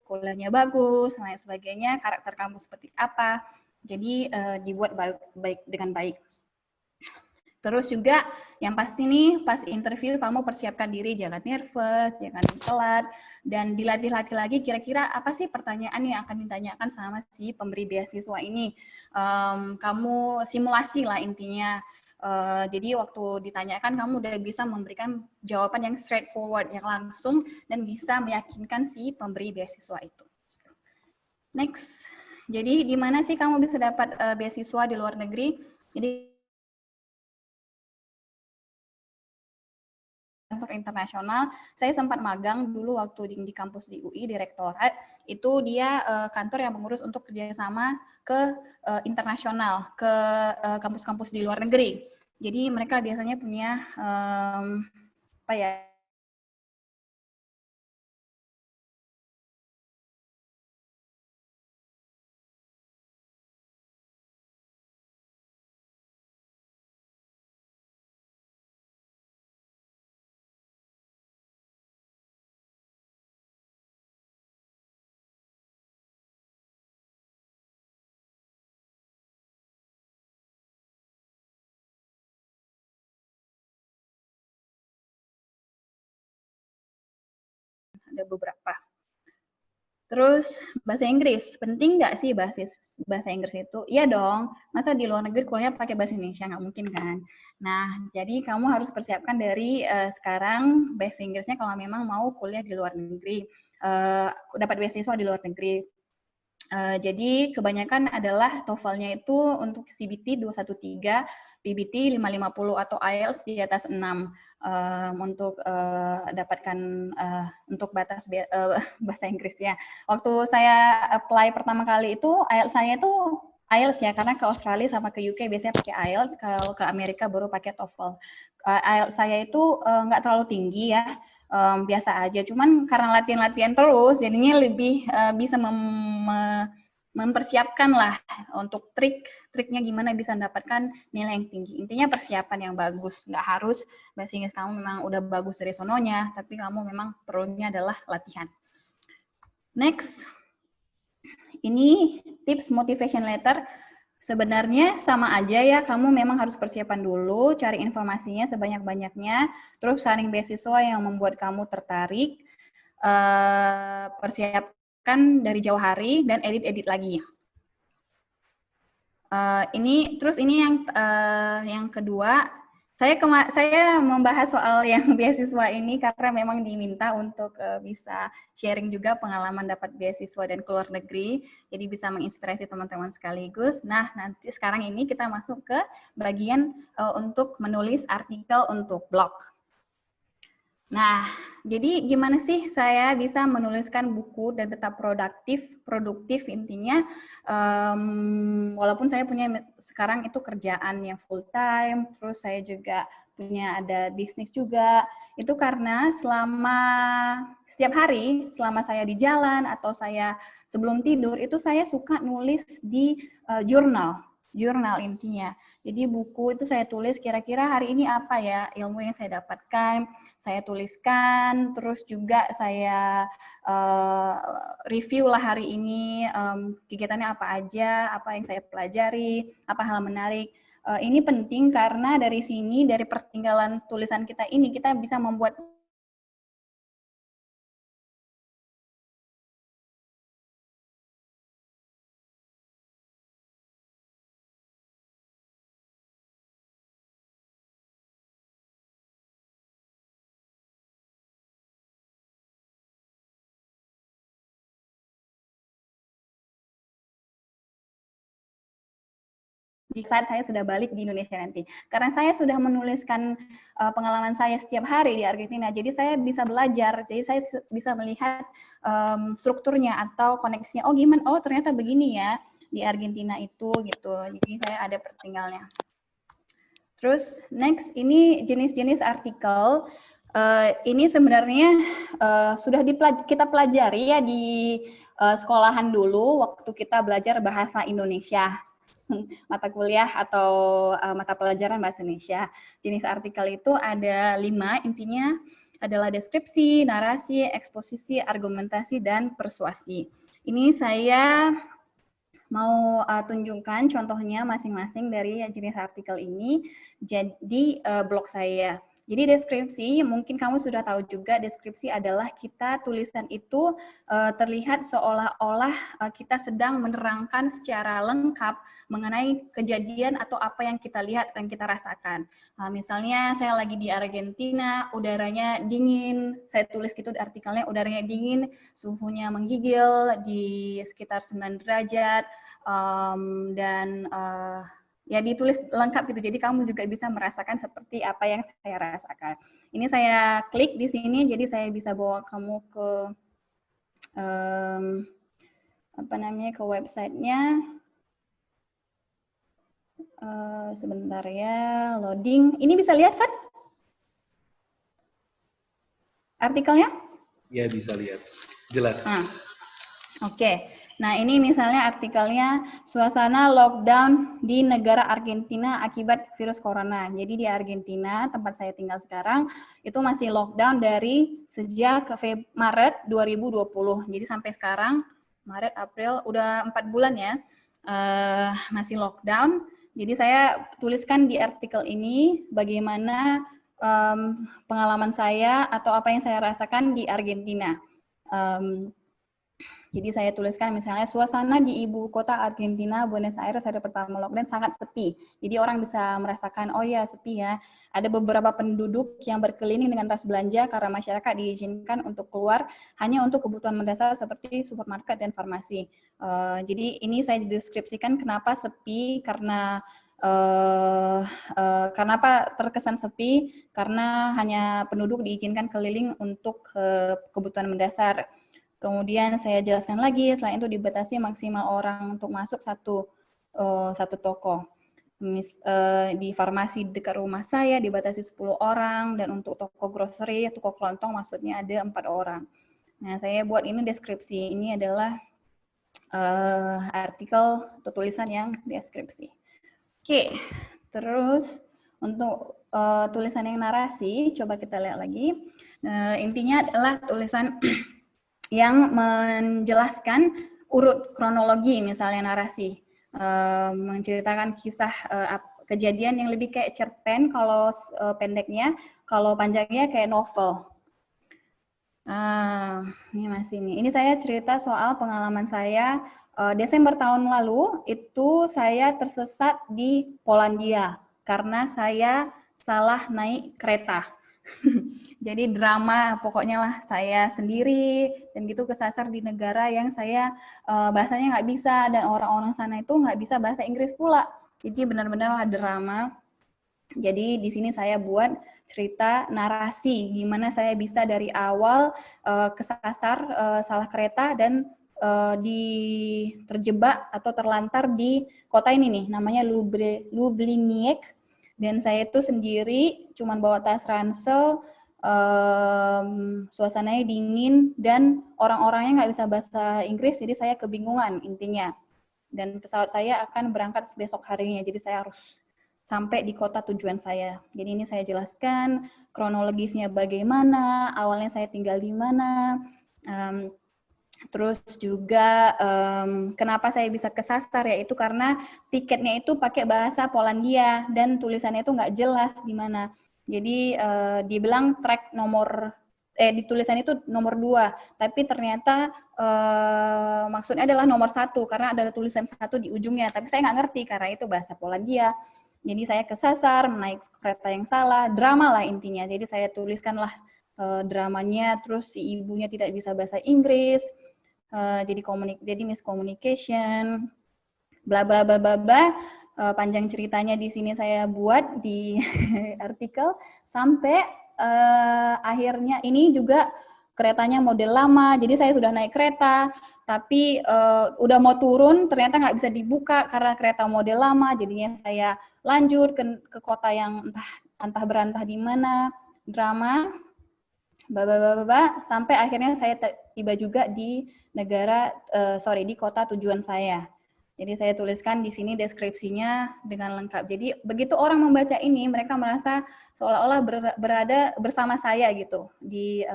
kuliahnya bagus, dan lain sebagainya, karakter kamu seperti apa. Jadi dibuat dengan baik. Terus juga yang pasti nih pas interview kamu persiapkan diri, jangan nervous, jangan telat, dan dilatih-latih lagi kira-kira apa sih pertanyaan yang akan ditanyakan sama si pemberi beasiswa ini. Kamu simulasi lah intinya. Jadi waktu ditanyakan kamu udah bisa memberikan jawaban yang straightforward, yang langsung dan bisa meyakinkan si pemberi beasiswa itu. Next, jadi di mana sih kamu bisa dapat beasiswa di luar negeri? Jadi kantor internasional, saya sempat magang dulu waktu di kampus di UI, di rektorat, itu dia kantor yang mengurus untuk kerjasama ke internasional, ke kampus-kampus di luar negeri. Jadi mereka biasanya punya, apa ya, ada beberapa. Terus bahasa Inggris, penting nggak sih bahasa Inggris itu? Iya dong, masa di luar negeri kuliahnya pakai bahasa Indonesia? Nggak mungkin kan? Nah, jadi kamu harus persiapkan dari sekarang bahasa Inggrisnya kalau memang mau kuliah di luar negeri, dapat beasiswa di luar negeri. Jadi kebanyakan adalah TOEFL-nya itu untuk CBT 213, PBT 550 atau IELTS di atas 6 untuk dapatkan untuk batas bahasa Inggrisnya. Waktu saya apply pertama kali itu IELTS saya itu IELTS ya, karena ke Australia sama ke UK biasanya pakai IELTS, kalau ke Amerika baru pakai TOEFL. IELTS saya itu nggak terlalu tinggi ya, biasa aja. Cuman karena latihan-latihan terus, jadinya lebih bisa mempersiapkan lah untuk triknya gimana bisa mendapatkan nilai yang tinggi. Intinya persiapan yang bagus. Nggak harus bahasa Inggris kamu memang udah bagus dari sononya, tapi kamu memang perlunya adalah latihan. Next, ini tips motivation letter. Sebenarnya sama aja ya, kamu memang harus persiapan dulu, cari informasinya sebanyak-banyaknya, terus saring beasiswa yang membuat kamu tertarik, persiapkan dari jauh hari, dan edit-edit lagi. Ini yang kedua, saya membahas soal yang beasiswa ini karena memang diminta untuk bisa sharing juga pengalaman dapat beasiswa dan keluar negeri, jadi bisa menginspirasi teman-teman sekaligus. Nah, nanti sekarang ini kita masuk ke bagian untuk menulis artikel untuk blog. Nah, jadi gimana sih saya bisa menuliskan buku dan tetap produktif intinya, walaupun saya punya sekarang itu kerjaan yang full time, terus saya juga punya ada bisnis juga, itu karena setiap hari, selama saya di jalan atau saya sebelum tidur, itu saya suka nulis di jurnal. jurnal intinya. Jadi buku itu saya tulis kira-kira hari ini apa ya ilmu yang saya dapatkan, saya tuliskan, terus juga saya review lah hari ini kegiatannya apa aja, apa yang saya pelajari, apa hal menarik. Ini penting karena dari sini, dari pertinggalan tulisan kita ini, kita bisa membuat di saat saya sudah balik di Indonesia nanti. Karena saya sudah menuliskan pengalaman saya setiap hari di Argentina, jadi saya bisa belajar, jadi saya bisa melihat strukturnya atau koneksinya. Oh gimana? Oh ternyata begini ya di Argentina itu gitu. Jadi saya ada pertinggalnya. Terus next ini jenis-jenis artikel. Ini sebenarnya sudah kita pelajari ya di sekolahan dulu waktu kita belajar bahasa Indonesia. Mata kuliah atau mata pelajaran bahasa Indonesia. Jenis artikel itu ada 5, intinya adalah deskripsi, narasi, eksposisi, argumentasi, dan persuasi. Ini saya mau tunjukkan contohnya masing-masing dari jenis artikel ini jadi blog saya. Jadi deskripsi, mungkin kamu sudah tahu juga deskripsi adalah kita tulisan itu terlihat seolah-olah kita sedang menerangkan secara lengkap mengenai kejadian atau apa yang kita lihat dan kita rasakan. Misalnya saya lagi di Argentina, udaranya dingin, saya tulis gitu di artikelnya, udaranya dingin, suhunya menggigil di sekitar 9 derajat, dan ya ditulis lengkap gitu, jadi kamu juga bisa merasakan seperti apa yang saya rasakan. Ini saya klik di sini, jadi saya bisa bawa kamu ke ke websitenya. Sebentar ya, loading. Ini bisa lihat kan artikelnya? Ya bisa lihat, jelas. Oke. Nah, ini misalnya artikelnya suasana lockdown di negara Argentina akibat virus corona. Jadi di Argentina, tempat saya tinggal sekarang, itu masih lockdown dari sejak Maret 2020. Jadi sampai sekarang, Maret, April, udah 4 bulan ya, masih lockdown. Jadi saya tuliskan di artikel ini bagaimana pengalaman saya atau apa yang saya rasakan di Argentina. Jadi saya tuliskan misalnya suasana di ibu kota Argentina, Buenos Aires, hari pertama lockdown sangat sepi. Jadi orang bisa merasakan, oh ya sepi ya. Ada beberapa penduduk yang berkeliling dengan tas belanja karena masyarakat diizinkan untuk keluar hanya untuk kebutuhan mendasar seperti supermarket dan farmasi. Jadi ini saya deskripsikan kenapa sepi, karena kenapa terkesan sepi, karena hanya penduduk diizinkan keliling untuk kebutuhan mendasar. Kemudian saya jelaskan lagi, selain itu dibatasi maksimal orang untuk masuk satu toko. Di farmasi dekat rumah saya dibatasi 10 orang, dan untuk toko grocery, toko kelontong maksudnya ada 4 orang. Nah, saya buat ini deskripsi. Ini adalah artikel atau tulisan yang deskripsi. Oke, terus untuk tulisan yang narasi, coba kita lihat lagi. Intinya adalah tulisan yang menjelaskan urut kronologi, misalnya narasi, menceritakan kisah kejadian yang lebih kayak cerpen kalau pendeknya, kalau panjangnya kayak novel. Ini masih nih. Ini saya cerita soal pengalaman saya Desember tahun lalu itu saya tersesat di Polandia karena saya salah naik kereta. Jadi drama pokoknya lah, saya sendiri dan gitu kesasar di negara yang saya bahasanya nggak bisa, dan orang-orang sana itu nggak bisa bahasa Inggris pula. Jadi benar-benar drama. Jadi di sini saya buat cerita narasi gimana saya bisa dari awal kesasar salah kereta dan terjebak atau terlantar di kota ini nih, namanya Lubliniec, dan saya itu sendiri cuman bawa tas ransel. Suasananya dingin dan orang-orangnya nggak bisa bahasa Inggris, jadi saya kebingungan intinya. dan pesawat saya akan berangkat besok harinya, jadi saya harus sampai di kota tujuan saya. Jadi ini saya jelaskan kronologisnya bagaimana, awalnya saya tinggal di mana, terus juga kenapa saya bisa kesasar, yaitu karena tiketnya itu pakai bahasa Polandia dan tulisannya itu nggak jelas di mana. Jadi dibilang track nomor di tulisan itu nomor 2, tapi ternyata maksudnya adalah nomor 1 karena ada tulisan 1 di ujungnya, tapi saya nggak ngerti karena itu bahasa Polandia. Jadi saya kesasar, naik kereta yang salah, drama lah intinya. Jadi saya tuliskanlah dramanya, terus si ibunya tidak bisa bahasa Inggris, jadi miscommunication, bla bla bla bla bla. Panjang ceritanya di sini saya buat di artikel sampai akhirnya ini juga keretanya model lama, jadi saya sudah naik kereta, tapi udah mau turun ternyata nggak bisa dibuka karena kereta model lama, jadinya saya lanjut ke kota yang entah berantah di mana, drama, sampai akhirnya saya tiba juga di di kota tujuan saya. Jadi saya tuliskan di sini deskripsinya dengan lengkap. Jadi begitu orang membaca ini, mereka merasa seolah-olah berada bersama saya gitu di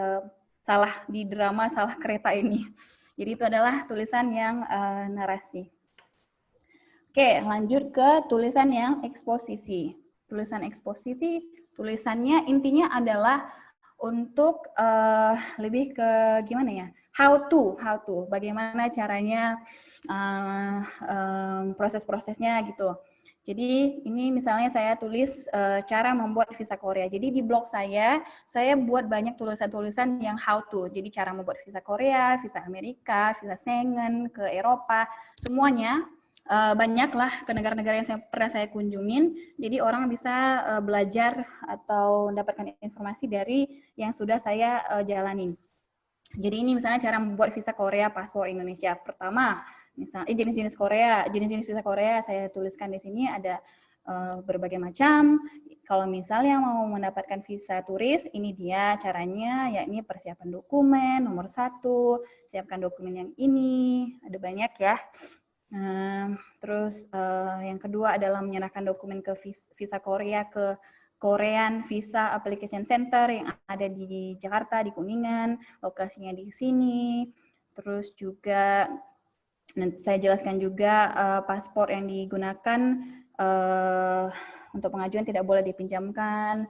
drama salah kereta ini. Jadi itu adalah tulisan yang narasi. Oke, lanjut ke tulisan yang eksposisi. Tulisan eksposisi, tulisannya intinya adalah untuk lebih ke gimana ya? How to, bagaimana caranya, proses-prosesnya gitu. Jadi ini misalnya saya tulis cara membuat visa Korea. Jadi di blog saya buat banyak tulisan-tulisan yang how to. Jadi cara membuat visa Korea, visa Amerika, visa Schengen, ke Eropa, semuanya. Banyaklah ke negara-negara yang pernah saya kunjungin, jadi orang bisa belajar atau mendapatkan informasi dari yang sudah saya jalanin. Jadi ini misalnya cara membuat visa Korea, paspor Indonesia. Pertama, misalnya jenis-jenis visa Korea saya tuliskan di sini ada berbagai macam. Kalau misalnya mau mendapatkan visa turis, ini dia caranya, yakni persiapan dokumen, nomor 1, siapkan dokumen yang ini, ada banyak ya. Terus yang kedua adalah menyerahkan dokumen ke visa Korea ke Korean Visa Application Center yang ada di Jakarta, di Kuningan, lokasinya di sini. Terus juga nanti saya jelaskan juga paspor yang digunakan untuk pengajuan tidak boleh dipinjamkan.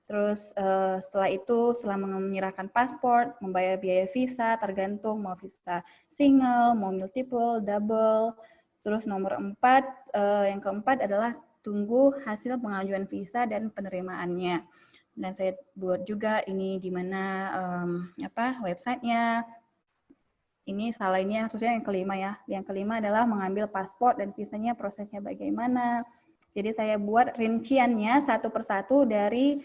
Terus setelah menyerahkan paspor, membayar biaya visa, tergantung mau visa single, mau multiple, double. Terus nomor 4, yang keempat adalah tunggu hasil pengajuan visa dan penerimaannya. Dan saya buat juga ini di mana websitenya. Ini salahnya khususnya yang kelima ya. Yang kelima adalah mengambil paspor dan visanya prosesnya bagaimana. Jadi saya buat rinciannya satu persatu dari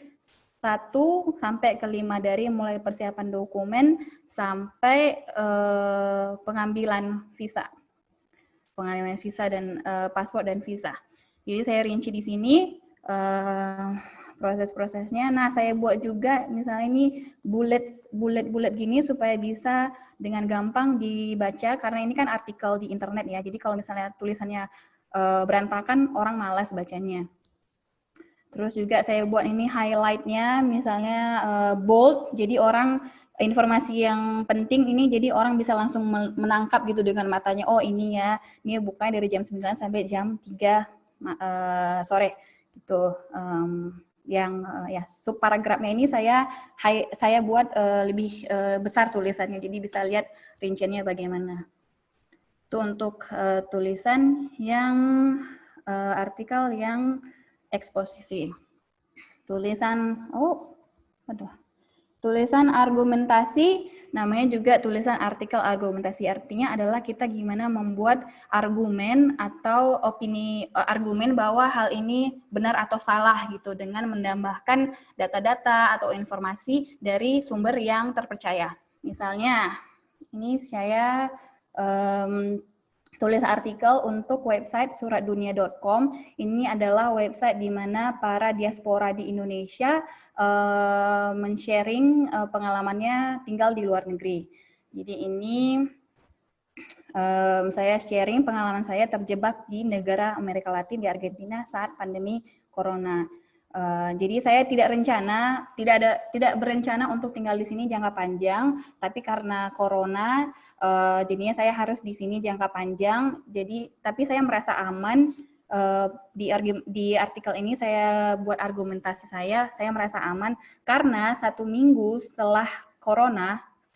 1 sampai ke 5, dari mulai persiapan dokumen sampai pengambilan visa dan paspor dan visa. Jadi saya rinci di sini proses-prosesnya. Nah, saya buat juga misalnya ini bullet gini supaya bisa dengan gampang dibaca karena ini kan artikel di internet ya. Jadi kalau misalnya tulisannya berantakan, orang malas bacanya. Terus juga saya buat ini highlight-nya, misalnya bold, jadi orang informasi yang penting ini jadi orang bisa langsung menangkap gitu dengan matanya, oh ini ya, ini bukanya dari jam 9 sampai jam 3 sore gitu. Ya subparagrafnya ini saya buat lebih besar tulisannya, jadi bisa lihat rinciannya bagaimana. Itu untuk tulisan yang artikel yang eksposisi. Tulisan argumentasi, namanya juga tulisan artikel argumentasi. Artinya adalah kita gimana membuat argumen atau argumen bahwa hal ini benar atau salah gitu dengan menambahkan data-data atau informasi dari sumber yang terpercaya. Misalnya, ini saya tulis artikel untuk website suratdunia.com. Ini adalah website di mana para diaspora di Indonesia men-sharing pengalamannya tinggal di luar negeri. Jadi ini Saya sharing pengalaman saya terjebak di negara Amerika Latin, di Argentina saat pandemi Corona. Jadi saya tidak berencana untuk tinggal di sini jangka panjang, tapi karena Corona, jadinya saya harus di sini jangka panjang. Tapi saya merasa aman. Di artikel ini saya buat argumentasi saya merasa aman karena 1 minggu setelah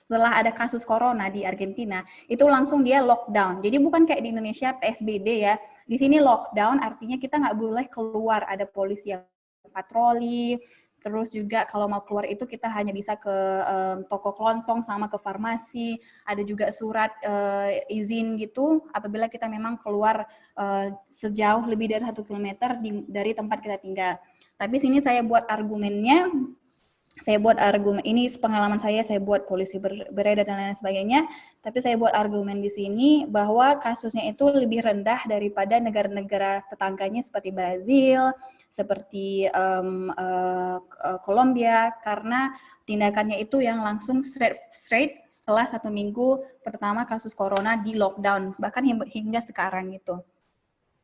ada kasus Corona di Argentina, itu langsung dia lockdown. Jadi bukan kayak di Indonesia PSBB ya. Di sini lockdown artinya kita nggak boleh keluar, ada polisi yang patroli. Terus juga kalau mau keluar itu kita hanya bisa ke toko kelontong sama ke farmasi. Ada juga surat izin gitu apabila kita memang keluar sejauh lebih dari 1 kilometer dari tempat kita tinggal. Tapi sini saya buat argumennya. Ini pengalaman saya buat polisi beredar dan lain sebagainya, tapi saya buat argumen di sini bahwa kasusnya itu lebih rendah daripada negara-negara tetangganya seperti Brazil, seperti Kolombia, karena tindakannya itu yang langsung straight setelah 1 minggu pertama kasus Corona di lockdown, bahkan hingga sekarang gitu.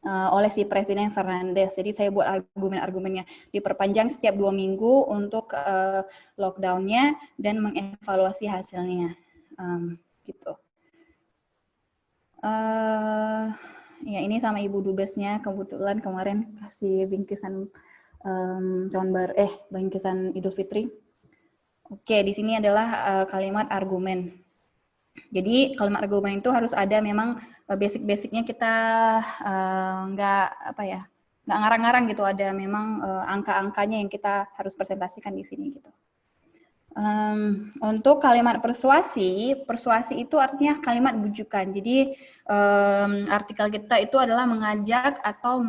Oleh si Presiden Fernandez. Jadi saya buat argumen-argumennya diperpanjang setiap 2 minggu untuk lockdown-nya dan mengevaluasi hasilnya, gitu. Ya ini sama Ibu Dubesnya kebetulan kemarin kasih bingkisan bingkisan Idul Fitri. Oke, di sini adalah kalimat argumen. Jadi kalimat argumen itu harus ada memang basic-basicnya, kita nggak ngarang-ngarang gitu, ada memang angka-angkanya yang kita harus presentasikan di sini gitu. Untuk kalimat persuasi itu artinya kalimat bujukan. Jadi artikel kita itu adalah mengajak atau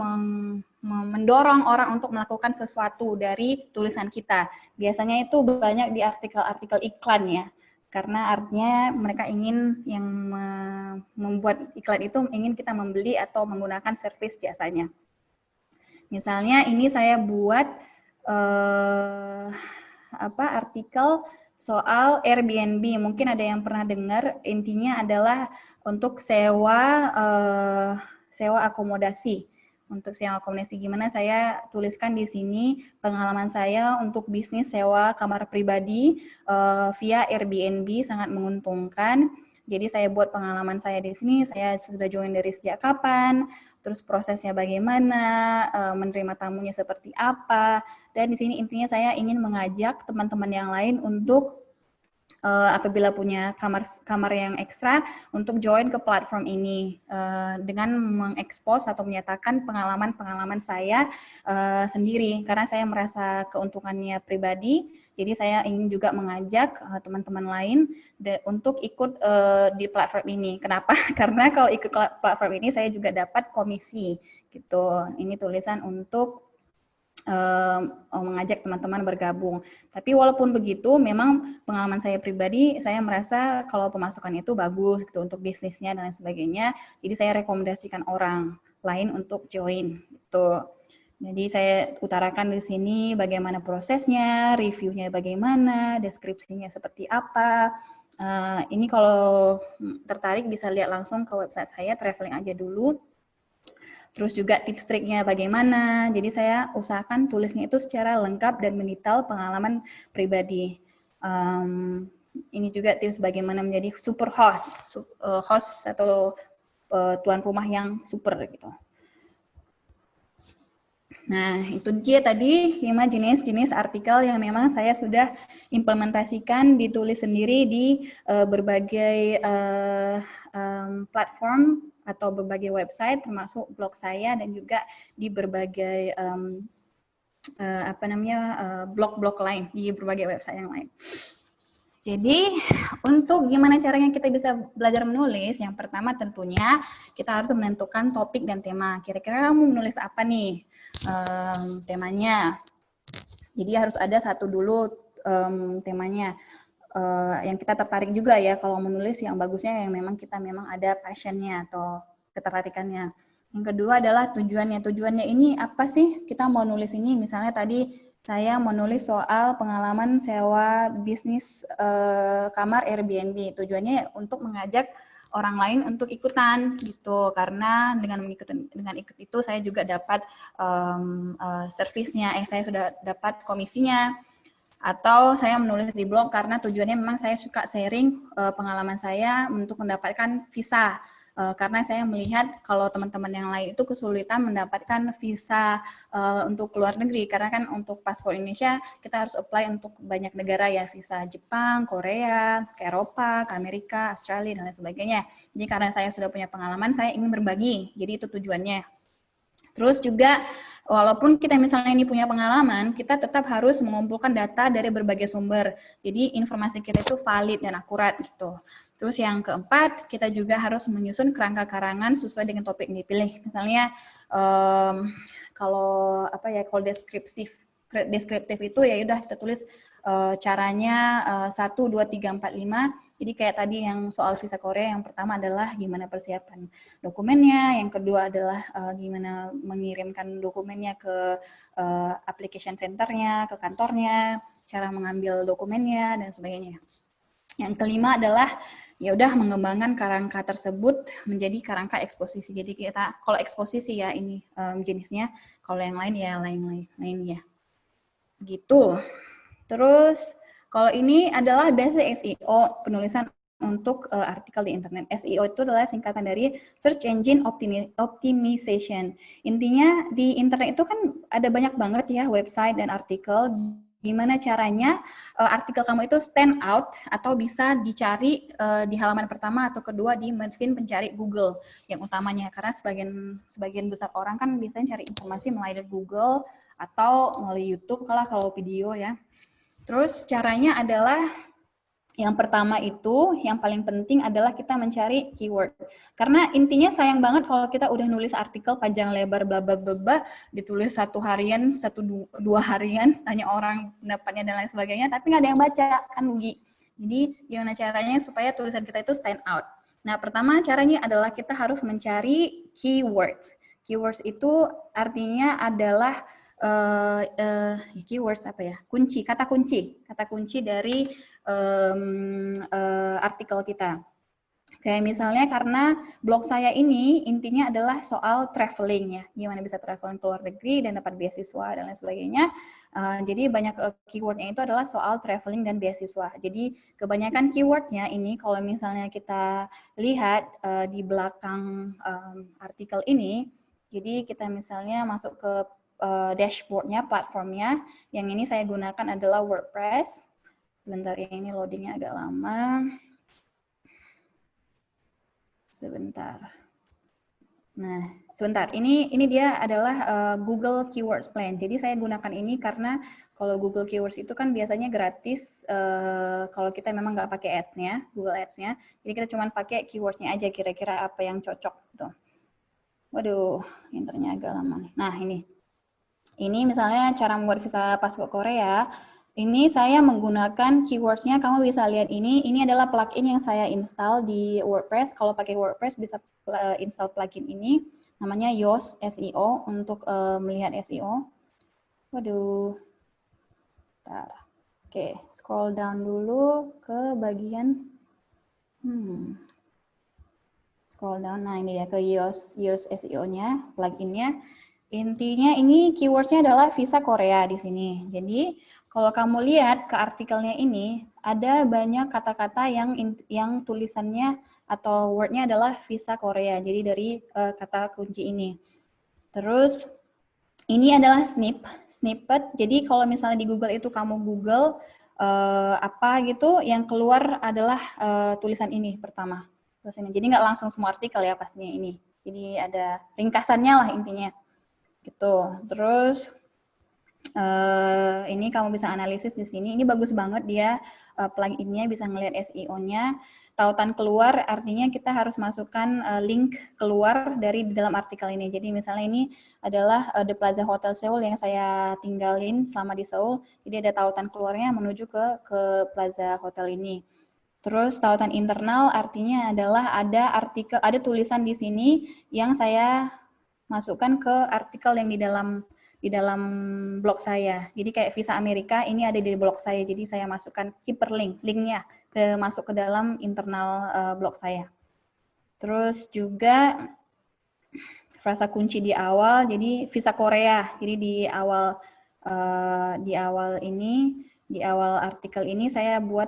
mendorong orang untuk melakukan sesuatu dari tulisan kita. Biasanya itu banyak di artikel-artikel iklan ya. Karena artinya mereka ingin yang membuat iklan itu ingin kita membeli atau menggunakan servis jasanya. Misalnya ini saya buat artikel soal Airbnb. Mungkin ada yang pernah dengar. Intinya adalah untuk sewa akomodasi. Untuk sewa akomodasi gimana, saya tuliskan di sini pengalaman saya untuk bisnis sewa kamar pribadi via Airbnb sangat menguntungkan. Jadi saya buat pengalaman saya di sini, saya sudah join dari sejak kapan, terus prosesnya bagaimana, menerima tamunya seperti apa, dan di sini intinya saya ingin mengajak teman-teman yang lain untuk apabila punya kamar yang ekstra untuk join ke platform ini dengan mengekspos atau menyatakan pengalaman saya sendiri, karena saya merasa keuntungannya pribadi. Jadi saya ingin juga mengajak teman-teman lain untuk ikut di platform ini. Kenapa? Karena kalau ikut platform ini saya juga dapat komisi gitu. Ini tulisan untuk mengajak teman-teman bergabung. Tapi walaupun begitu, memang pengalaman saya pribadi, saya merasa kalau pemasukan itu bagus gitu untuk bisnisnya dan lain sebagainya. Jadi saya rekomendasikan orang lain untuk join gitu. Jadi saya utarakan di sini bagaimana prosesnya, reviewnya bagaimana, deskripsinya seperti apa. Ini kalau tertarik bisa lihat langsung ke website saya, traveling aja dulu. Terus juga tips triknya bagaimana. Jadi saya usahakan tulisnya itu secara lengkap dan mendetail pengalaman pribadi. Ini juga tips bagaimana menjadi super host atau tuan rumah yang super gitu. Nah, itu dia tadi 5 jenis-jenis artikel yang memang saya sudah implementasikan, ditulis sendiri di berbagai platform atau berbagai website, termasuk blog saya dan juga di berbagai blog-blog lain, di berbagai website yang lain. Jadi untuk gimana caranya kita bisa belajar menulis, yang pertama tentunya kita harus menentukan topik dan tema. Kira-kira kamu menulis apa nih temanya? Jadi harus ada satu dulu temanya. Yang kita tertarik juga ya kalau menulis, yang bagusnya yang memang kita ada passionnya atau ketertarikannya. Yang kedua adalah tujuannya. Tujuannya ini apa sih kita mau nulis ini? Misalnya tadi saya menulis soal pengalaman sewa bisnis kamar Airbnb. Tujuannya untuk mengajak orang lain untuk ikutan gitu, karena dengan ikut itu saya juga dapat servisnya, saya sudah dapat komisinya. Atau saya menulis di blog karena tujuannya memang saya suka sharing pengalaman saya untuk mendapatkan visa. Karena saya melihat kalau teman-teman yang lain itu kesulitan mendapatkan visa untuk keluar negeri, karena kan untuk paspor Indonesia kita harus apply untuk banyak negara ya, visa Jepang, Korea, ke Eropa, ke Amerika, Australia, dan lain sebagainya. Jadi karena saya sudah punya pengalaman, saya ingin berbagi, jadi itu tujuannya. Terus juga walaupun kita misalnya ini punya pengalaman, kita tetap harus mengumpulkan data dari berbagai sumber. Jadi informasi kita itu valid dan akurat gitu. Terus yang keempat, kita juga harus menyusun kerangka karangan sesuai dengan topik yang dipilih. Misalnya kalau deskriptif itu ya udah kita tulis caranya 1, 2, 3, 4, 5. Jadi kayak tadi yang soal visa Korea, yang pertama adalah gimana persiapan dokumennya, yang kedua adalah gimana mengirimkan dokumennya ke application centernya, ke kantornya, cara mengambil dokumennya, dan sebagainya. Yang kelima adalah ya udah mengembangkan kerangka tersebut menjadi kerangka eksposisi. Jadi kita kalau eksposisi ya ini jenisnya, kalau yang lain ya lain ya. Gitu. Terus kalau ini adalah basic SEO, penulisan untuk artikel di internet. SEO itu adalah singkatan dari Search Engine Optimization. Intinya di internet itu kan ada banyak banget ya website dan artikel. Gimana caranya artikel kamu itu stand out atau bisa dicari di halaman pertama atau kedua di mesin pencari Google yang utamanya. Karena sebagian besar orang kan biasanya cari informasi melalui Google atau melalui YouTube kalau video ya. Terus caranya adalah yang pertama itu, yang paling penting adalah kita mencari keyword. Karena intinya sayang banget kalau kita udah nulis artikel panjang lebar bla bla bla, ditulis 1 harian, 1-2 harian, tanya orang pendapatnya dan lain sebagainya, tapi nggak ada yang baca, kan rugi. Jadi gimana caranya supaya tulisan kita itu stand out? Nah, pertama caranya adalah kita harus mencari keywords. Keywords itu artinya adalah keywords apa ya? Kata kunci dari artikel kita. Kayak misalnya karena blog saya ini intinya adalah soal traveling ya, gimana bisa traveling ke luar negeri dan dapat beasiswa dan lain sebagainya. Jadi banyak keywordnya itu adalah soal traveling dan beasiswa. Jadi kebanyakan keywordnya ini kalau misalnya kita lihat di belakang artikel ini, jadi kita misalnya masuk ke dashboardnya, platformnya, yang ini saya gunakan adalah WordPress. Sebentar, ini loadingnya agak lama. Sebentar. Nah, sebentar. Ini dia adalah Google Keywords Plan. Jadi saya gunakan ini karena kalau Google Keywords itu kan biasanya gratis kalau kita memang nggak pakai ads-nya, Google Ads-nya. Jadi kita cuma pakai keyword-nya aja, kira-kira apa yang cocok. Gitu. Waduh, internya agak lama. Nah, ini misalnya cara membuat visa paspor Korea. Ini saya menggunakan keyword-nya, kamu bisa lihat ini adalah plugin yang saya install di WordPress. Kalau pakai WordPress bisa install plugin ini, namanya Yoast SEO untuk melihat SEO. Waduh. Bentar. Oke, scroll down dulu ke bagian scroll down. Nah, ini ya ke Yoast SEO-nya, plugin-nya. Intinya ini keyword-nya adalah visa Korea di sini. Jadi kalau kamu lihat ke artikelnya ini, ada banyak kata-kata yang tulisannya atau word-nya adalah visa Korea. Jadi dari kata kunci ini. Terus ini adalah snippet. Jadi kalau misalnya di Google itu kamu Google apa gitu, yang keluar adalah tulisan ini pertama. Jadi nggak langsung semua artikel ya pastinya ini. Jadi ada ringkasannya lah intinya. Gitu. Terus ini kamu bisa analisis di sini. Ini bagus banget dia plugin-nya, bisa ngelihat SEO-nya. Tautan keluar artinya kita harus masukkan link keluar dari di dalam artikel ini. Jadi misalnya ini adalah The Plaza Hotel Seoul yang saya tinggalin selama di Seoul. Jadi ada tautan keluarnya menuju ke Plaza Hotel ini. Terus tautan internal artinya adalah ada tulisan di sini yang saya masukkan ke artikel yang di dalam blog saya. Jadi kayak visa Amerika ini ada di blog saya. Jadi saya masukkan hyperlink, linknya masuk ke dalam internal blog saya. Terus juga frasa kunci di awal, jadi visa Korea. Jadi di awal artikel ini saya buat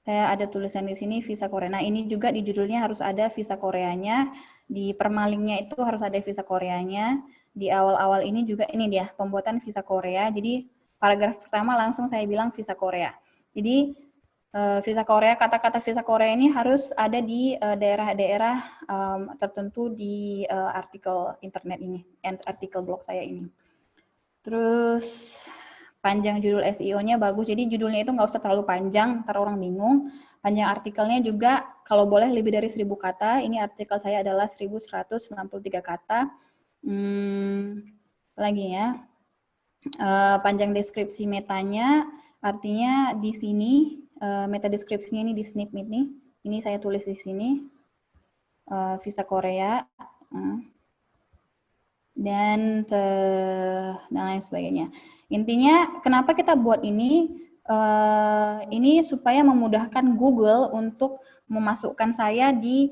saya ada tulisan di sini visa Korea. Nah, ini juga di judulnya harus ada visa Koreanya, di permalingnya itu harus ada visa Koreanya. Di awal-awal ini juga ini dia pembuatan visa Korea. Jadi paragraf pertama langsung saya bilang visa Korea. Jadi visa Korea, kata-kata visa Korea ini harus ada di daerah-daerah tertentu di artikel internet ini, artikel blog saya ini. Terus panjang judul SEO-nya bagus, jadi judulnya itu nggak usah terlalu panjang, ntar orang bingung. Panjang artikelnya juga kalau boleh lebih dari 1000 kata, ini artikel saya adalah 1193 kata. Lagi ya, panjang deskripsi metanya, artinya di sini, meta deskripsinya ini di snippet ini saya tulis di sini, visa Korea, dan lain sebagainya. Intinya kenapa kita buat ini supaya memudahkan Google untuk memasukkan saya di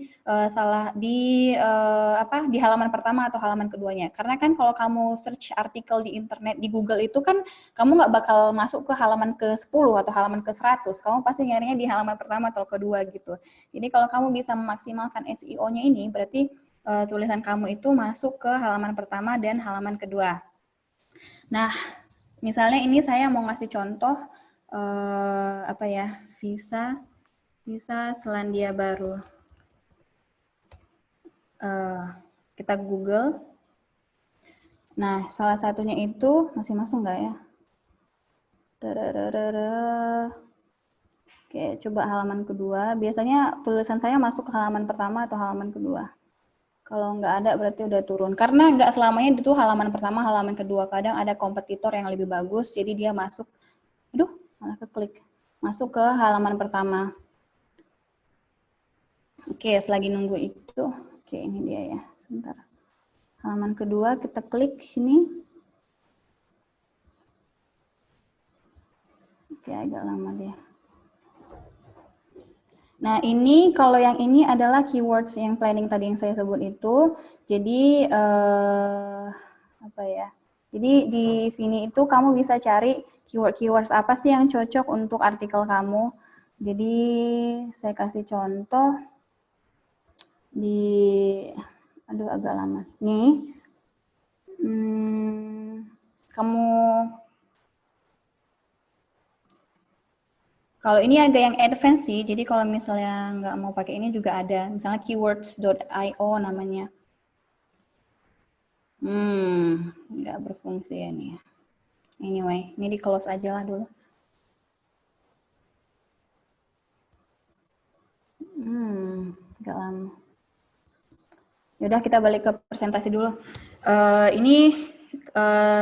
di halaman pertama atau halaman keduanya. Karena kan kalau kamu search artikel di internet di Google itu kan kamu nggak bakal masuk ke halaman ke-10 atau halaman ke-100. Kamu pasti nyarinya di halaman pertama atau kedua gitu. Jadi kalau kamu bisa memaksimalkan SEO-nya ini berarti tulisan kamu itu masuk ke halaman pertama dan halaman kedua. Nah, misalnya ini saya mau ngasih contoh visa Selandia Baru. Kita Google. Nah, salah satunya itu masih masuk nggak ya? Oke, coba halaman kedua. Biasanya tulisan saya masuk ke halaman pertama atau halaman kedua. Kalau nggak ada berarti udah turun. Karena nggak selamanya itu halaman pertama, halaman kedua. Kadang ada kompetitor yang lebih bagus, jadi dia masuk. Aduh, malah keklik. Masuk ke halaman pertama. Oke, selagi nunggu itu. Oke, ini dia ya. Sebentar. Halaman kedua, kita klik sini. Oke, agak lama dia. Nah, ini kalau yang ini adalah keywords yang planning tadi yang saya sebut itu. Jadi Jadi di sini itu kamu bisa cari keywords apa sih yang cocok untuk artikel kamu. Jadi saya kasih contoh aduh agak lama. Nih, kalau ini agak yang advance sih, jadi kalau misalnya nggak mau pakai ini juga ada, misalnya keywords.io namanya. Nggak berfungsi ya nih. Anyway, ini di close aja lah dulu. Agak lama. Yaudah kita balik ke presentasi dulu.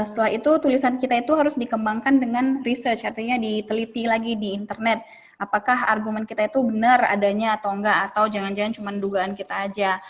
Setelah itu tulisan kita itu harus dikembangkan dengan research, artinya diteliti lagi di internet. Apakah argumen kita itu benar adanya atau enggak, atau jangan-jangan cuma dugaan kita aja.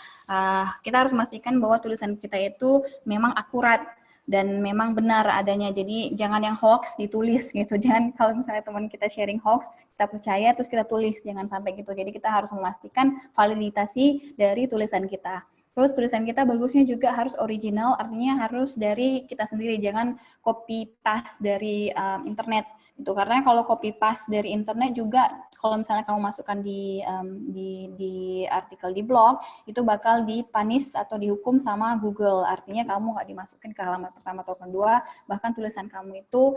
Kita harus memastikan bahwa tulisan kita itu memang akurat dan memang benar adanya. Jadi jangan yang hoax ditulis gitu. Jangan kalau misalnya teman kita sharing hoax, kita percaya terus kita tulis, jangan sampai gitu. Jadi kita harus memastikan validasi dari tulisan kita. Terus tulisan kita bagusnya juga harus original, artinya harus dari kita sendiri, jangan copy paste dari internet. Itu karena kalau copy paste dari internet juga, kalau misalnya kamu masukkan di artikel di blog, itu bakal dipunish atau dihukum sama Google. Artinya kamu nggak dimasukin ke halaman pertama atau kedua, bahkan tulisan kamu itu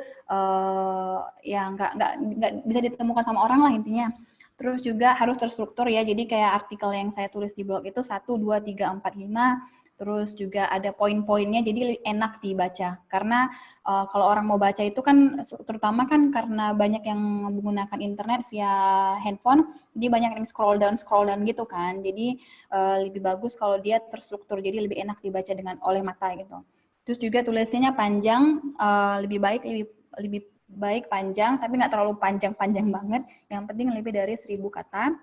nggak bisa ditemukan sama orang lah intinya. Terus juga harus terstruktur ya, jadi kayak artikel yang saya tulis di blog itu 1, 2, 3, 4, 5, terus juga ada poin-poinnya, jadi enak dibaca. Karena kalau orang mau baca itu kan, terutama kan karena banyak yang menggunakan internet via handphone, jadi banyak yang scroll down gitu kan, jadi lebih bagus kalau dia terstruktur, jadi lebih enak dibaca oleh mata gitu. Terus juga tulisannya panjang, lebih baik panjang, tapi nggak terlalu panjang-panjang banget. Yang penting lebih dari 1000 kata.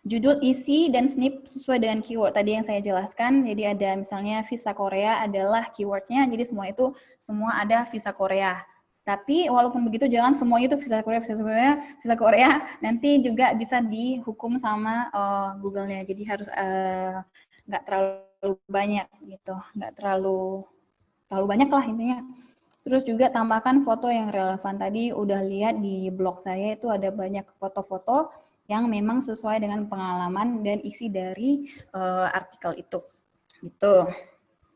Judul, isi, dan snip sesuai dengan keyword tadi yang saya jelaskan. Jadi ada misalnya visa Korea adalah keywordnya, jadi semua ada visa Korea. Tapi walaupun begitu jangan semuanya itu visa Korea nanti juga bisa dihukum sama Google-nya. Jadi harus nggak terlalu banyak gitu, nggak terlalu banyak lah intinya. Terus juga tambahkan foto yang relevan. Tadi udah lihat di blog saya itu ada banyak foto-foto yang memang sesuai dengan pengalaman dan isi dari artikel itu. Gitu.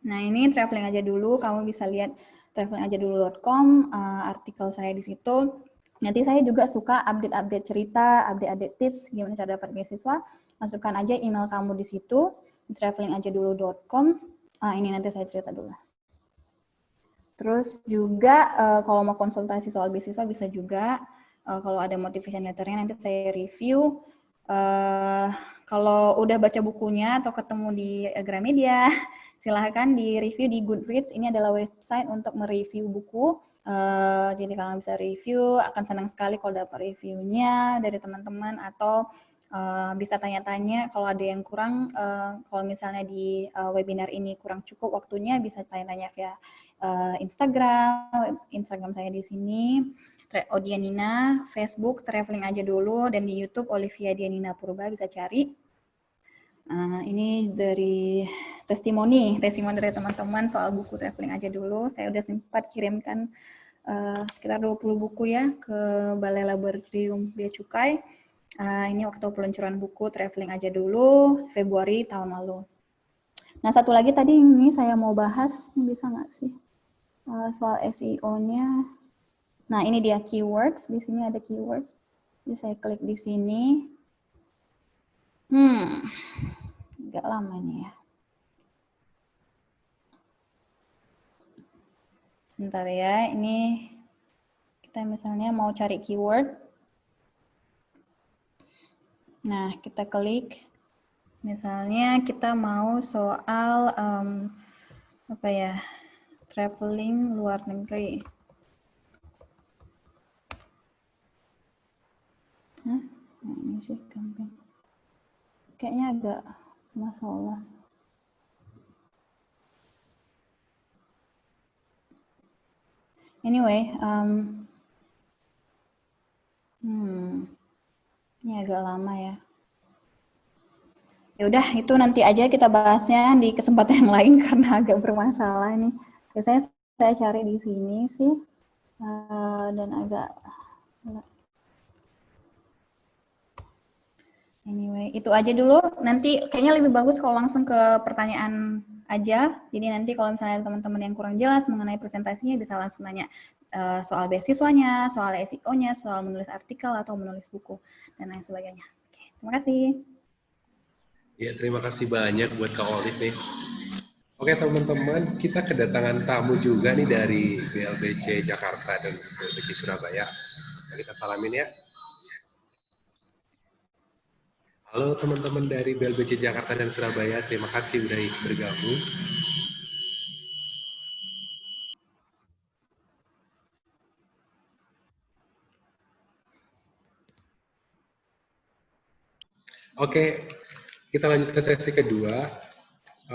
Nah, ini traveling aja dulu, kamu bisa lihat travelingajadulu.com, artikel saya di situ. Nanti saya juga suka update-update cerita, update-update tips gimana cara dapat beasiswa. Masukkan aja email kamu di situ, travelingajadulu.com. Ini nanti saya cerita dulu. Terus juga kalau mau konsultasi soal beasiswa bisa juga. Kalau ada motivation letternya nanti saya review. Kalau udah baca bukunya atau ketemu di Gramedia, silahkan di-review di Goodreads. Ini adalah website untuk mereview buku. Jadi kalian bisa review, akan senang sekali kalau dapat reviewnya dari teman-teman atau bisa tanya-tanya kalau ada yang kurang. Kalau misalnya di webinar ini kurang cukup waktunya, bisa tanya-tanya via Instagram saya di sini. Odianina, Facebook, traveling aja dulu, dan di YouTube Olivia Dianina Purba bisa cari. Ini dari testimoni dari teman-teman soal buku traveling aja dulu. Saya udah sempat kirimkan sekitar 20 buku ya ke Balai Laboratorium Bea Cukai. Ini waktu peluncuran buku traveling aja dulu Februari tahun lalu. Nah, satu lagi tadi ini saya mau bahas, bisa nggak sih soal SEO-nya? Nah, ini dia keywords. Di sini ada keywords. Jadi saya klik di sini. Agak lama nih ya. Sebentar ya. Ini kita misalnya mau cari keyword. Nah, kita klik. Misalnya kita mau soal apa ya? Traveling luar negeri. Nah, ini sih gampang. Kayaknya agak masalah. Anyway, ini agak lama ya. Ya udah, itu nanti aja kita bahasnya di kesempatan yang lain karena agak bermasalah nih. Biasanya saya cari di sini sih dan agak. Anyway, itu aja dulu. Nanti kayaknya lebih bagus kalau langsung ke pertanyaan aja. Jadi nanti kalau misalnya teman-teman yang kurang jelas mengenai presentasinya bisa langsung nanya soal beasiswanya, soal SEO-nya, soal menulis artikel atau menulis buku dan lain sebagainya. Oke, terima kasih. Ya, terima kasih banyak buat Kak Olive nih. Oke teman-teman, kita kedatangan tamu juga nih dari BLBC Jakarta dan BLBC Surabaya. Kita salamin ya. Halo teman-teman dari BLBC Jakarta dan Surabaya, terima kasih sudah bergabung. Oke, kita lanjut ke sesi kedua,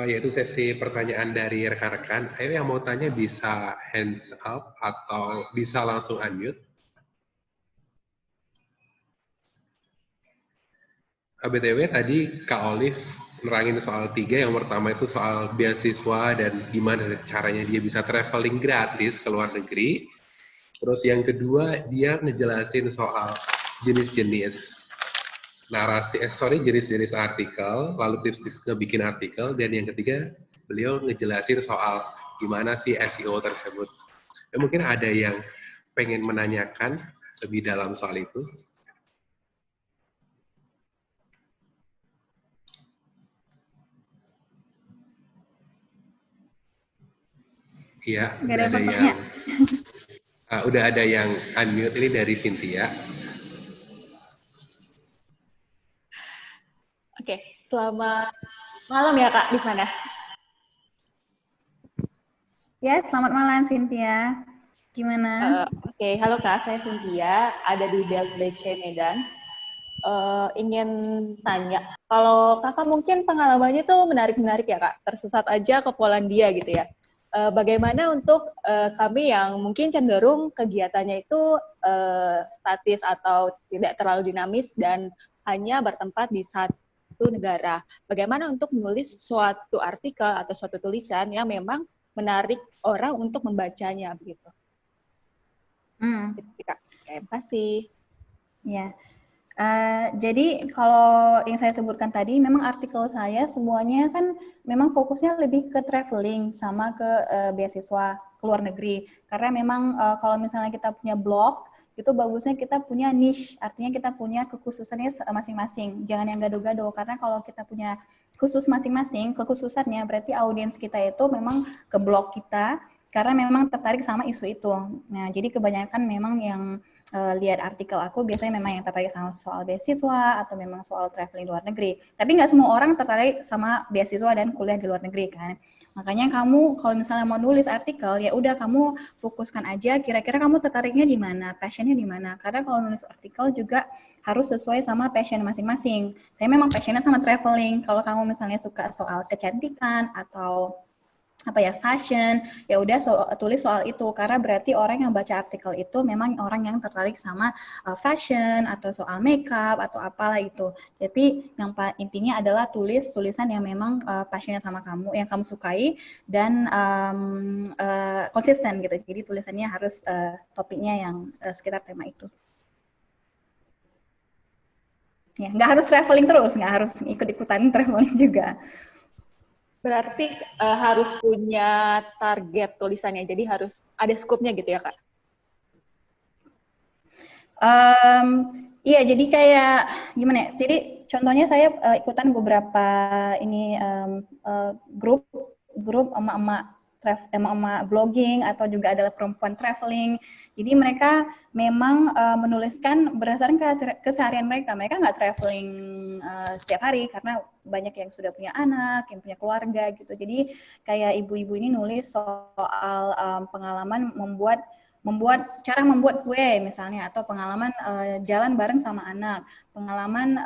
yaitu sesi pertanyaan dari rekan-rekan. Ayo yang mau tanya bisa hands up atau bisa langsung unmute. BTW tadi Kak Olive nerangin soal 3, yang pertama itu soal beasiswa dan gimana caranya dia bisa traveling gratis ke luar negeri. Terus yang kedua dia ngejelasin soal jenis-jenis narasi, jenis-jenis artikel, lalu tips-tips ngebikin artikel, dan yang ketiga beliau ngejelasin soal gimana sih SEO tersebut. Ya, mungkin ada yang pengen menanyakan lebih dalam soal itu. Iya, udah ada yang unmute, ini dari Cynthia. Oke, selamat malam ya Kak di sana. Ya, selamat malam Cynthia. Gimana? Oke, halo Kak, saya Cynthia, ada di BLBC Medan. Ingin tanya, kalau Kakak mungkin pengalamannya tuh menarik-menarik ya Kak, tersesat aja ke Polandia gitu ya. bagaimana untuk kami yang mungkin cenderung kegiatannya itu statis atau tidak terlalu dinamis dan hanya bertempat di satu negara. Bagaimana untuk menulis suatu artikel atau suatu tulisan yang memang menarik orang untuk membacanya begitu. Terima kasih. Ya. Jadi kalau yang saya sebutkan tadi, memang artikel saya semuanya kan memang fokusnya lebih ke traveling sama ke beasiswa ke luar negeri. Karena memang kalau misalnya kita punya blog, itu bagusnya kita punya niche, artinya kita punya kekhususannya masing-masing. Jangan yang gado-gado, karena kalau kita punya khusus masing-masing, kekhususannya berarti audiens kita itu memang ke blog kita, karena memang tertarik sama isu itu. Nah, jadi kebanyakan memang yang lihat artikel aku biasanya memang yang tertarik sama soal beasiswa atau memang soal traveling luar negeri. Tapi nggak semua orang tertarik sama beasiswa dan kuliah di luar negeri kan. Makanya kamu kalau misalnya mau nulis artikel, ya udah kamu fokuskan aja kira-kira kamu tertariknya di mana, passionnya di mana. Karena kalau nulis artikel juga harus sesuai sama passion masing-masing. Saya memang passionnya sama traveling. Kalau kamu misalnya suka soal kecantikan atau fashion, ya udah tulis soal itu, karena berarti orang yang baca artikel itu memang orang yang tertarik sama fashion atau soal makeup atau apalah itu. Jadi yang intinya adalah tulis tulisan yang memang passionnya sama kamu, yang kamu sukai dan konsisten gitu. Jadi tulisannya harus topiknya yang sekitar tema itu. Ya, nggak harus traveling terus, nggak harus ikut-ikutan traveling juga. Berarti harus punya target tulisannya, jadi harus ada skupnya gitu ya, Kak? Iya, jadi kayak gimana ya? Jadi contohnya saya ikutan beberapa ini grup emak-emak blogging atau juga adalah perempuan traveling. Jadi mereka memang menuliskan berdasarkan keseharian mereka. Mereka nggak traveling setiap hari karena banyak yang sudah punya anak, yang punya keluarga gitu. Jadi kayak ibu-ibu ini nulis soal pengalaman cara membuat kue misalnya, atau pengalaman jalan bareng sama anak, pengalaman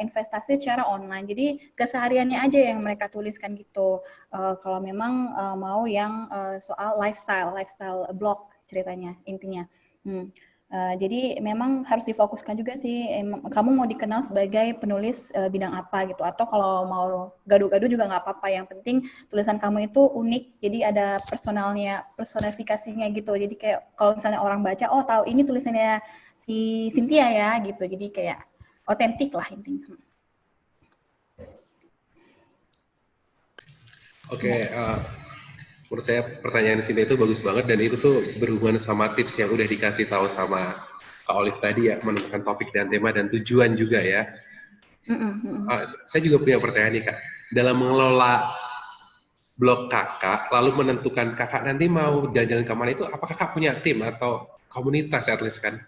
investasi secara online. Jadi kesehariannya aja yang mereka tuliskan gitu. Kalau memang mau yang soal lifestyle blog ceritanya intinya. Jadi memang harus difokuskan juga sih, kamu mau dikenal sebagai penulis bidang apa gitu, atau kalau mau gaduh-gaduh juga nggak apa-apa, yang penting tulisan kamu itu unik, jadi ada personifikasinya gitu, jadi kayak kalau misalnya orang baca, oh tahu ini tulisannya si Cynthia ya gitu, jadi kayak otentik lah intinya. Oke, menurut saya pertanyaan Cynthia itu bagus banget, dan itu tuh berhubungan sama tips yang udah dikasih tahu sama Kak Olive tadi ya, menentukan topik dan tema dan tujuan juga ya. Saya juga punya pertanyaan nih Kak, dalam mengelola blog kakak, lalu menentukan kakak nanti mau jalan-jalan kemana itu, apakah kakak punya tim atau komunitas at least kan?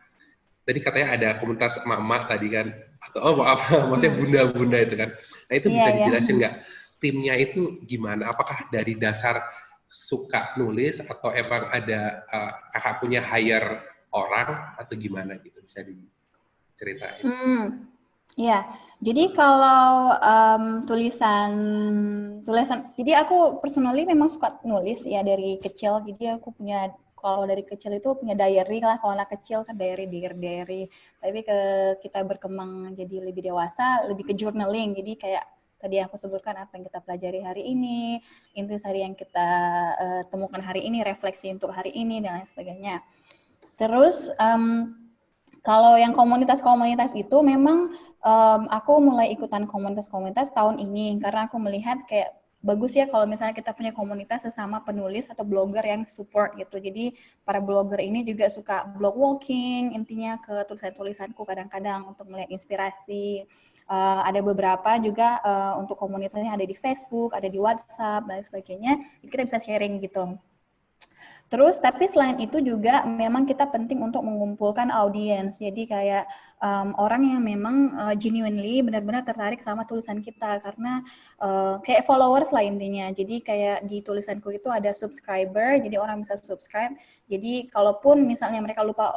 Tadi katanya ada komunitas emak-emak tadi kan, atau maksudnya bunda-bunda itu kan. Nah itu bisa dijelasin nggak? Timnya itu gimana? Apakah dari dasar suka nulis atau emang ada kakak punya hire orang atau gimana gitu, bisa diceritain? Ya, jadi kalau tulisan, jadi aku personally memang suka nulis ya dari kecil. Jadi aku punya, kalau dari kecil itu punya diary lah. Kalau anak kecil kan diary. Tapi kita berkembang jadi lebih dewasa, lebih ke journaling. Jadi kayak tadi aku sebutkan apa yang kita pelajari hari ini, intisari yang kita temukan hari ini, refleksi untuk hari ini dan lain sebagainya. Terus kalau yang komunitas-komunitas itu memang aku mulai ikutan komunitas-komunitas tahun ini karena aku melihat kayak bagus ya kalau misalnya kita punya komunitas sesama penulis atau blogger yang support gitu. Jadi para blogger ini juga suka blog walking, intinya ke tulisan-tulisanku kadang-kadang untuk melihat inspirasi. Ada beberapa juga untuk komunitasnya ada di Facebook, ada di WhatsApp dan sebagainya. Jadi kita bisa sharing gitu. Terus, tapi selain itu juga memang kita penting untuk mengumpulkan audiens. Jadi kayak orang yang memang genuinely benar-benar tertarik sama tulisan kita, karena kayak followers lah intinya. Jadi kayak di tulisanku itu ada subscriber, jadi orang bisa subscribe. Jadi kalaupun misalnya mereka lupa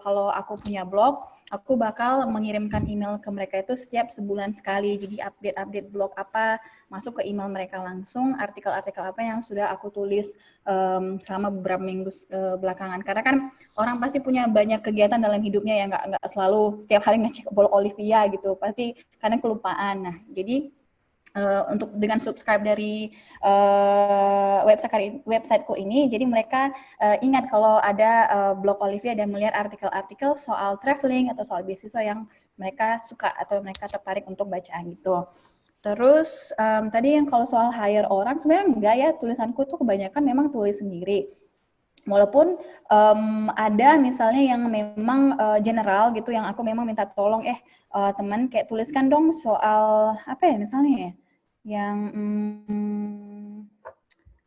kalau aku punya blog, aku bakal mengirimkan email ke mereka itu setiap sebulan sekali. Jadi update-update blog apa masuk ke email mereka langsung, artikel-artikel apa yang sudah aku tulis selama beberapa minggu belakangan. Karena kan orang pasti punya banyak kegiatan dalam hidupnya ya, nggak selalu setiap hari ngecek blog Olivia gitu. Pasti kadang kelupaan. Nah, jadi untuk dengan subscribe dari websiteku ini, jadi mereka ingat kalau ada blog Olivia dan melihat artikel-artikel soal traveling atau soal beasiswa yang mereka suka atau mereka tertarik untuk bacaan gitu. Terus tadi yang kalau soal hire orang, sebenarnya enggak ya, tulisanku tuh kebanyakan memang tulis sendiri. Walaupun ada misalnya yang memang general gitu, yang aku memang minta tolong, teman kayak tuliskan dong soal apa ya misalnya ya, yang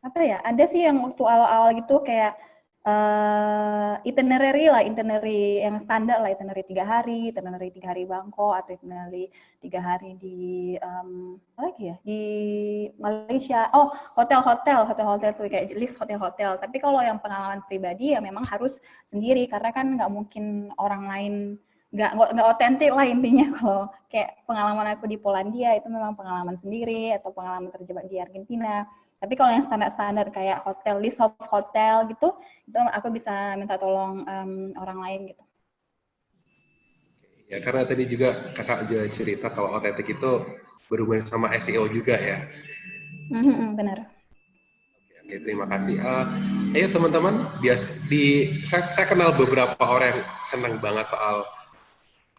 apa ya, ada sih yang waktu awal-awal gitu kayak itinerary yang standar lah, itinerary 3 hari, itinerary 3 hari Bangkok, atau itinerary 3 hari di apa lagi ya, di Malaysia. Oh, hotel-hotel tuh kayak list hotel-hotel. Tapi kalau yang pengalaman pribadi ya memang harus sendiri, karena kan nggak mungkin orang lain, nggak otentik lah intinya. Kalau kayak pengalaman aku di Polandia itu memang pengalaman sendiri, atau pengalaman terjebak di Argentina. Tapi kalau yang standar-standar kayak hotel, list of hotel gitu, itu aku bisa minta tolong orang lain gitu. Ya, karena tadi juga kakak juga cerita kalau otentik itu berhubungan sama SEO juga ya. Benar. Oke, terima kasih. Ayo teman-teman, saya kenal beberapa orang yang senang banget soal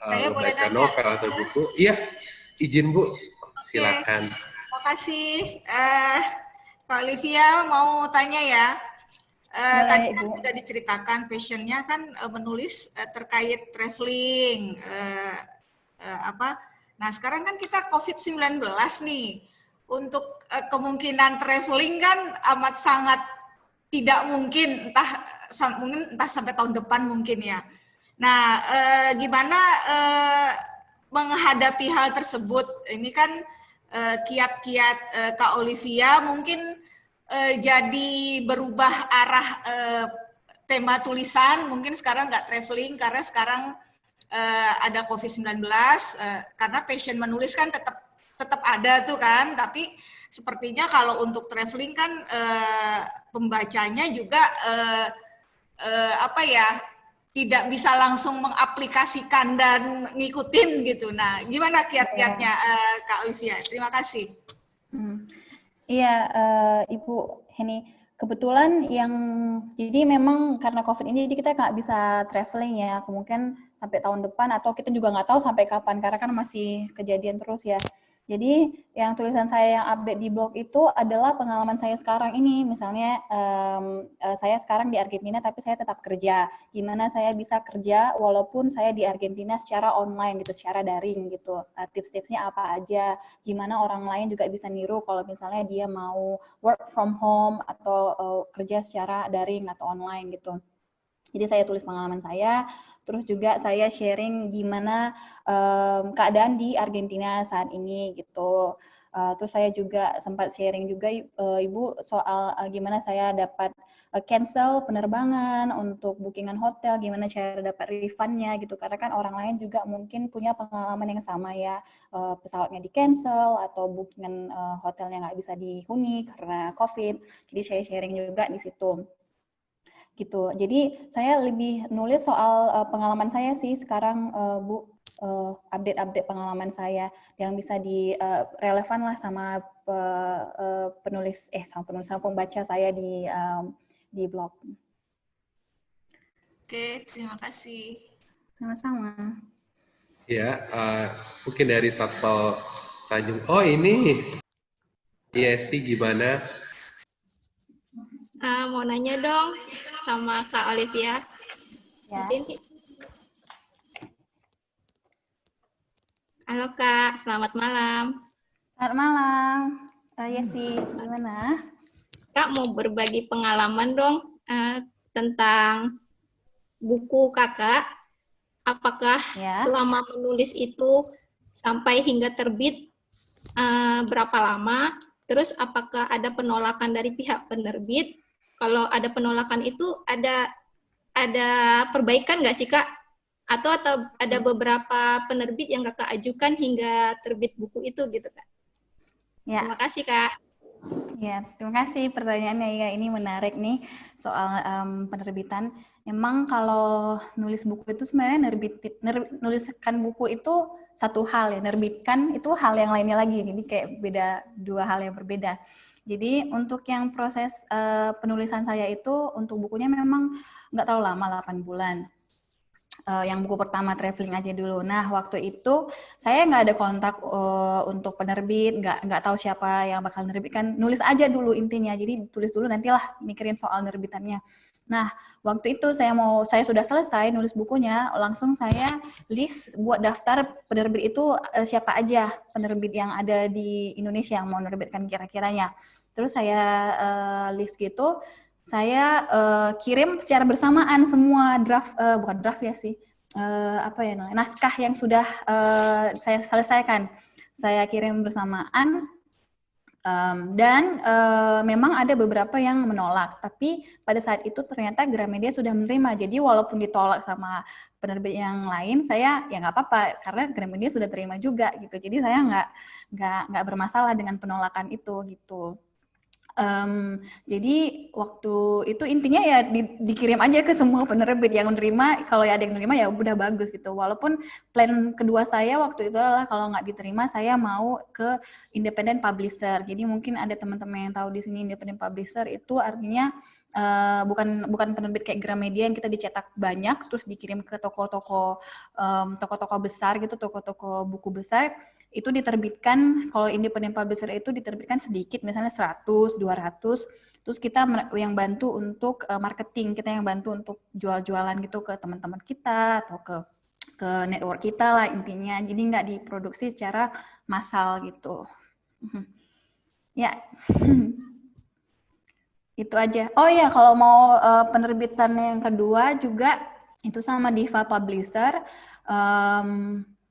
membaca novel atau buku. Iya, izin Bu, silakan. Terima kasih. Kak Olivia mau tanya ya. Tadi kan sudah diceritakan passionnya kan menulis terkait traveling. Nah sekarang kan kita COVID-19 nih. Untuk kemungkinan traveling kan amat sangat tidak mungkin, entah sampai tahun depan mungkin ya. Nah, gimana menghadapi hal tersebut? Ini kan kiat-kiat Kak Olivia mungkin jadi berubah arah tema tulisan, mungkin sekarang nggak traveling karena sekarang ada COVID-19, karena passion menulis kan tetap ada tuh kan, tapi sepertinya kalau untuk traveling kan pembacanya juga tidak bisa langsung mengaplikasikan dan ngikutin gitu. Nah, gimana kiat-kiatnya Kak Olivia? Terima kasih. Iya, Ibu Heni. Kebetulan jadi memang karena COVID ini, jadi kita nggak bisa traveling ya, kemungkinan sampai tahun depan, atau kita juga nggak tahu sampai kapan, karena kan masih kejadian terus ya. Jadi yang tulisan saya yang update di blog itu adalah pengalaman saya sekarang ini. Misalnya saya sekarang di Argentina tapi saya tetap kerja. Gimana saya bisa kerja walaupun saya di Argentina secara online gitu, secara daring gitu. Tips-tipsnya apa aja. Gimana orang lain juga bisa niru kalau misalnya dia mau work from home atau kerja secara daring atau online gitu. Jadi saya tulis pengalaman saya, terus juga saya sharing gimana keadaan di Argentina saat ini gitu. Terus saya juga sempat sharing juga Ibu soal gimana saya dapat cancel penerbangan untuk bookingan hotel, gimana cara dapat refundnya gitu. Karena kan orang lain juga mungkin punya pengalaman yang sama ya, pesawatnya di cancel atau bookingan hotelnya nggak bisa dihuni karena COVID. Jadi saya sharing juga di situ. Gitu. Jadi saya lebih nulis soal pengalaman saya sih sekarang, Bu, update pengalaman saya yang bisa relevan lah sama sama pembaca saya di blog. Oke, terima kasih. Sama-sama. Ya, mungkin dari Satpol Tanjung. Oh ini, iya sih, gimana? Mau nanya dong sama Kak Olivia. Ya. Halo Kak, selamat malam. Selamat malam. Yesi, gimana? Kak mau berbagi pengalaman dong tentang buku Kakak. Apakah selama menulis itu sampai hingga terbit berapa lama? Terus apakah ada penolakan dari pihak penerbit? Kalau ada penolakan itu ada perbaikan nggak sih Kak? atau ada beberapa penerbit yang Kakak ajukan hingga terbit buku itu gitu Kak? Ya. Terima kasih Kak. Ya, terima kasih pertanyaannya ya. Ini menarik nih soal penerbitan. Memang kalau nulis buku itu sebenarnya nuliskan buku itu satu hal ya, nerbitkan itu hal yang lainnya lagi. Jadi kayak beda, dua hal yang berbeda. Jadi untuk yang proses penulisan saya itu untuk bukunya memang nggak terlalu lama, 8 bulan. Yang buku pertama traveling aja dulu. Nah, waktu itu saya nggak ada kontak untuk penerbit, nggak tahu siapa yang bakal nerbitkan. Nulis aja dulu intinya. Jadi tulis dulu, nantilah mikirin soal nerbitannya. Nah, waktu itu saya sudah selesai nulis bukunya, langsung saya list buat daftar penerbit itu siapa aja penerbit yang ada di Indonesia yang mau nerbitkan kira-kiranya. Terus saya list gitu. Saya kirim secara bersamaan semua draft, bukan draft ya sih, naskah yang sudah saya selesaikan. Saya kirim bersamaan, dan memang ada beberapa yang menolak, tapi pada saat itu ternyata Gramedia sudah menerima. Jadi walaupun ditolak sama penerbit yang lain, saya ya nggak apa-apa karena Gramedia sudah terima juga gitu. Jadi saya nggak bermasalah dengan penolakan itu gitu. Jadi waktu itu intinya ya dikirim aja ke semua penerbit yang menerima. Kalau ada yang menerima ya udah bagus gitu. Walaupun plan kedua saya waktu itu adalah kalau nggak diterima saya mau ke independent publisher. Jadi mungkin ada teman-teman yang tahu di sini independent publisher itu artinya bukan penerbit kayak Gramedia yang kita dicetak banyak terus dikirim ke toko-toko besar gitu, toko-toko buku besar. Itu diterbitkan, kalau independent publisher itu diterbitkan sedikit, misalnya 100, 200, terus kita yang bantu untuk marketing, kita yang bantu untuk jual-jualan gitu ke teman-teman kita, atau ke network kita lah intinya, jadi nggak diproduksi secara massal gitu. Ya, itu aja. Oh ya, kalau mau penerbitan yang kedua juga, itu sama Diva Publisher,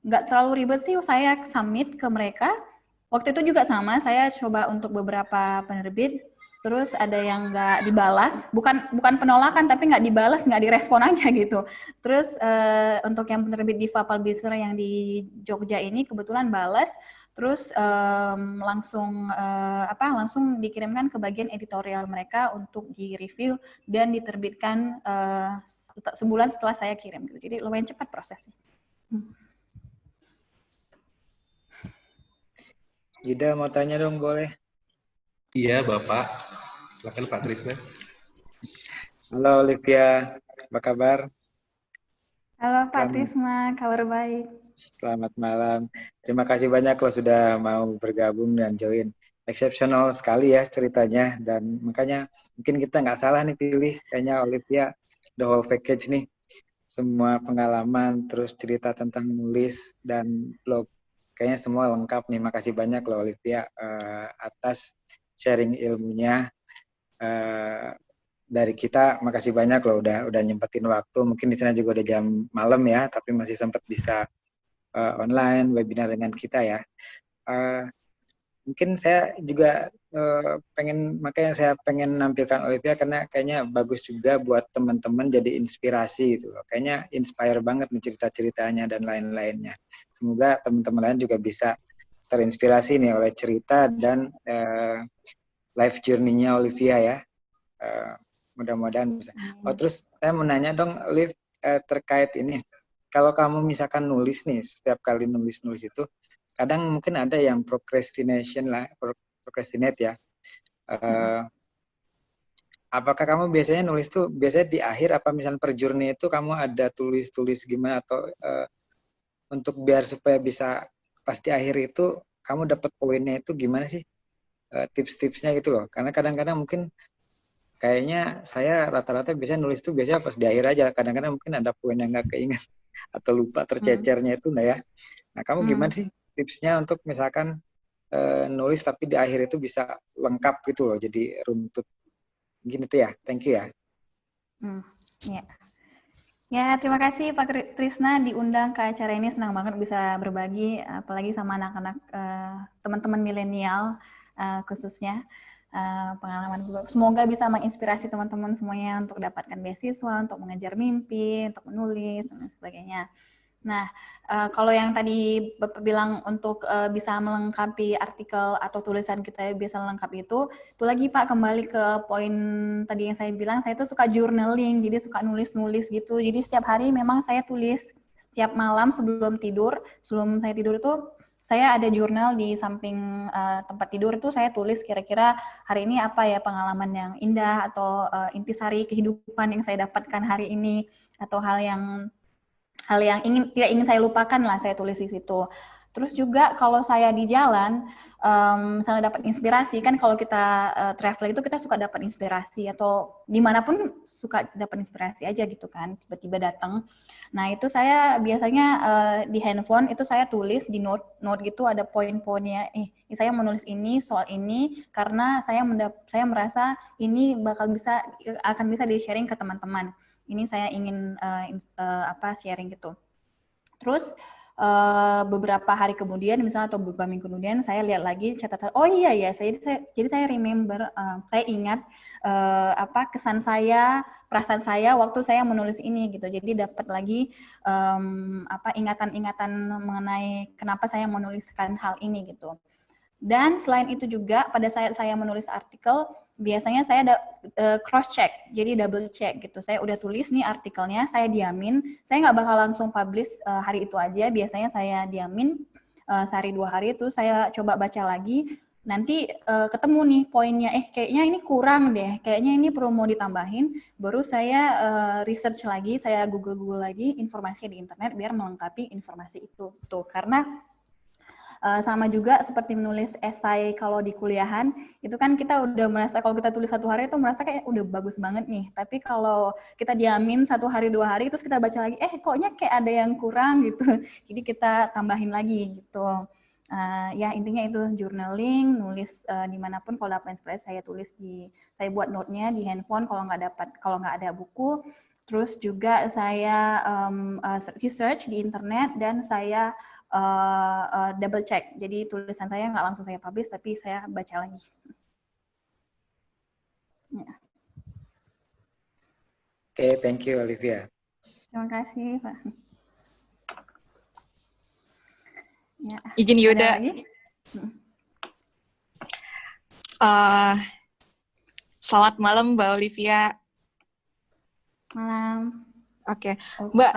nggak terlalu ribet sih, saya submit ke mereka. Waktu itu juga sama, saya coba untuk beberapa penerbit, terus ada yang nggak dibalas, bukan penolakan, tapi nggak dibalas, nggak direspon aja gitu. Terus untuk yang penerbit Diva Publisher yang di Jogja ini kebetulan balas, terus langsung dikirimkan ke bagian editorial mereka untuk di-review dan diterbitkan sebulan setelah saya kirim gitu. Jadi lumayan cepat prosesnya. Yuda mau tanya dong, boleh? Iya, Bapak. Silakan Pak Trisna. Halo Olivia, apa kabar? Halo Pak Trisna, kabar baik. Selamat malam. Terima kasih banyak loh sudah mau bergabung dan join. Exceptional sekali ya ceritanya, dan makanya mungkin kita nggak salah nih pilih, kayaknya Olivia the whole package nih. Semua pengalaman, terus cerita tentang nulis, dan blog. Kayaknya semua lengkap nih. Makasih banyak loh Olivia atas sharing ilmunya. Dari kita makasih banyak loh udah nyempetin waktu. Mungkin di sana juga udah jam malam ya, tapi masih sempat bisa online webinar dengan kita ya. Mungkin saya juga makanya saya pengen nampilkan Olivia karena kayaknya bagus juga buat teman-teman jadi inspirasi gitu loh. Kayaknya inspire banget nih cerita-ceritanya dan lain-lainnya. Semoga teman-teman lain juga bisa terinspirasi nih oleh cerita dan life journey-nya Olivia ya. Mudah-mudahan bisa. Oh, terus saya mau nanya dong, Liv, terkait ini. Kalau kamu misalkan nulis nih, setiap kali nulis itu, kadang mungkin ada yang procrastinate ya. Apakah kamu biasanya nulis tuh biasanya di akhir, apa misalnya per journey itu kamu ada tulis gimana, atau untuk biar supaya bisa pas di akhir itu kamu dapat poinnya itu gimana sih, tips-tipsnya gitu loh. Karena kadang-kadang mungkin kayaknya saya rata-rata biasanya nulis tuh biasanya pas di akhir aja. Kadang-kadang mungkin ada poin yang nggak keinget atau lupa tercecernya itu ya. Nah, kamu gimana sih tipsnya untuk misalkan nulis tapi di akhir itu bisa lengkap gitu loh, jadi runtut gini tuh ya. Thank you ya. Ya, terima kasih Pak Trisna diundang ke acara ini, senang banget bisa berbagi apalagi sama anak-anak teman-teman milenial khususnya. pengalaman gue. Semoga bisa menginspirasi teman-teman semuanya untuk dapatkan beasiswa, untuk mengejar mimpi, untuk menulis, dan sebagainya. Nah, kalau yang tadi Bapak bilang untuk bisa melengkapi artikel atau tulisan kita bisa melengkapi itu lagi Pak, kembali ke poin tadi yang saya bilang, saya tuh suka journaling, jadi suka nulis-nulis gitu. Jadi setiap hari memang saya tulis, setiap malam sebelum saya tidur itu saya ada jurnal di samping tempat tidur itu saya tulis kira-kira hari ini apa ya pengalaman yang indah atau intisari kehidupan yang saya dapatkan hari ini atau hal yang tidak ingin saya lupakan lah saya tulis di situ. Terus juga kalau saya di jalan, misalnya dapat inspirasi, kan kalau kita travel itu kita suka dapat inspirasi atau dimanapun suka dapat inspirasi aja gitu kan, tiba-tiba datang. Nah itu saya biasanya di handphone itu saya tulis di note gitu ada poin-poinnya, saya menulis ini soal ini karena saya merasa ini akan bisa di-sharing ke teman-teman. Ini saya ingin sharing gitu. Terus beberapa hari kemudian misalnya atau beberapa minggu kemudian saya lihat lagi catatan, oh iya ya, jadi saya remember, saya ingat kesan saya, perasaan saya waktu saya menulis ini gitu. Jadi dapat lagi ingatan-ingatan mengenai kenapa saya menuliskan hal ini gitu. Dan selain itu juga pada saat saya menulis artikel, biasanya saya cross check, jadi double check gitu. Saya udah tulis nih artikelnya, saya diamin, saya nggak bakal langsung publish hari itu aja. Biasanya saya diamin sehari 2 hari, terus saya coba baca lagi. Nanti ketemu nih poinnya, kayaknya ini kurang deh, kayaknya ini perlu mau ditambahin. Baru saya research lagi, saya Google lagi informasi di internet biar melengkapi informasi itu. Tuh, karena sama juga seperti menulis esai kalau di kuliahan, itu kan kita udah merasa kalau kita tulis 1 hari itu merasa kayak udah bagus banget nih. Tapi kalau kita diamin 1 hari 2 hari, terus kita baca lagi, koknya kayak ada yang kurang gitu. Jadi kita tambahin lagi gitu. Ya intinya itu journaling, nulis dimanapun. Kalau dapat inspirasi saya tulis saya buat note-nya di handphone kalau nggak ada buku. Terus juga saya research di internet dan saya double check. Jadi tulisan saya nggak langsung saya publish, tapi saya baca lagi. Ya. Oke, thank you Olivia. Terima kasih Pak. Ya. Izin Yuda. Selamat malam Mbak Olivia. Malam. Oke, Mbak,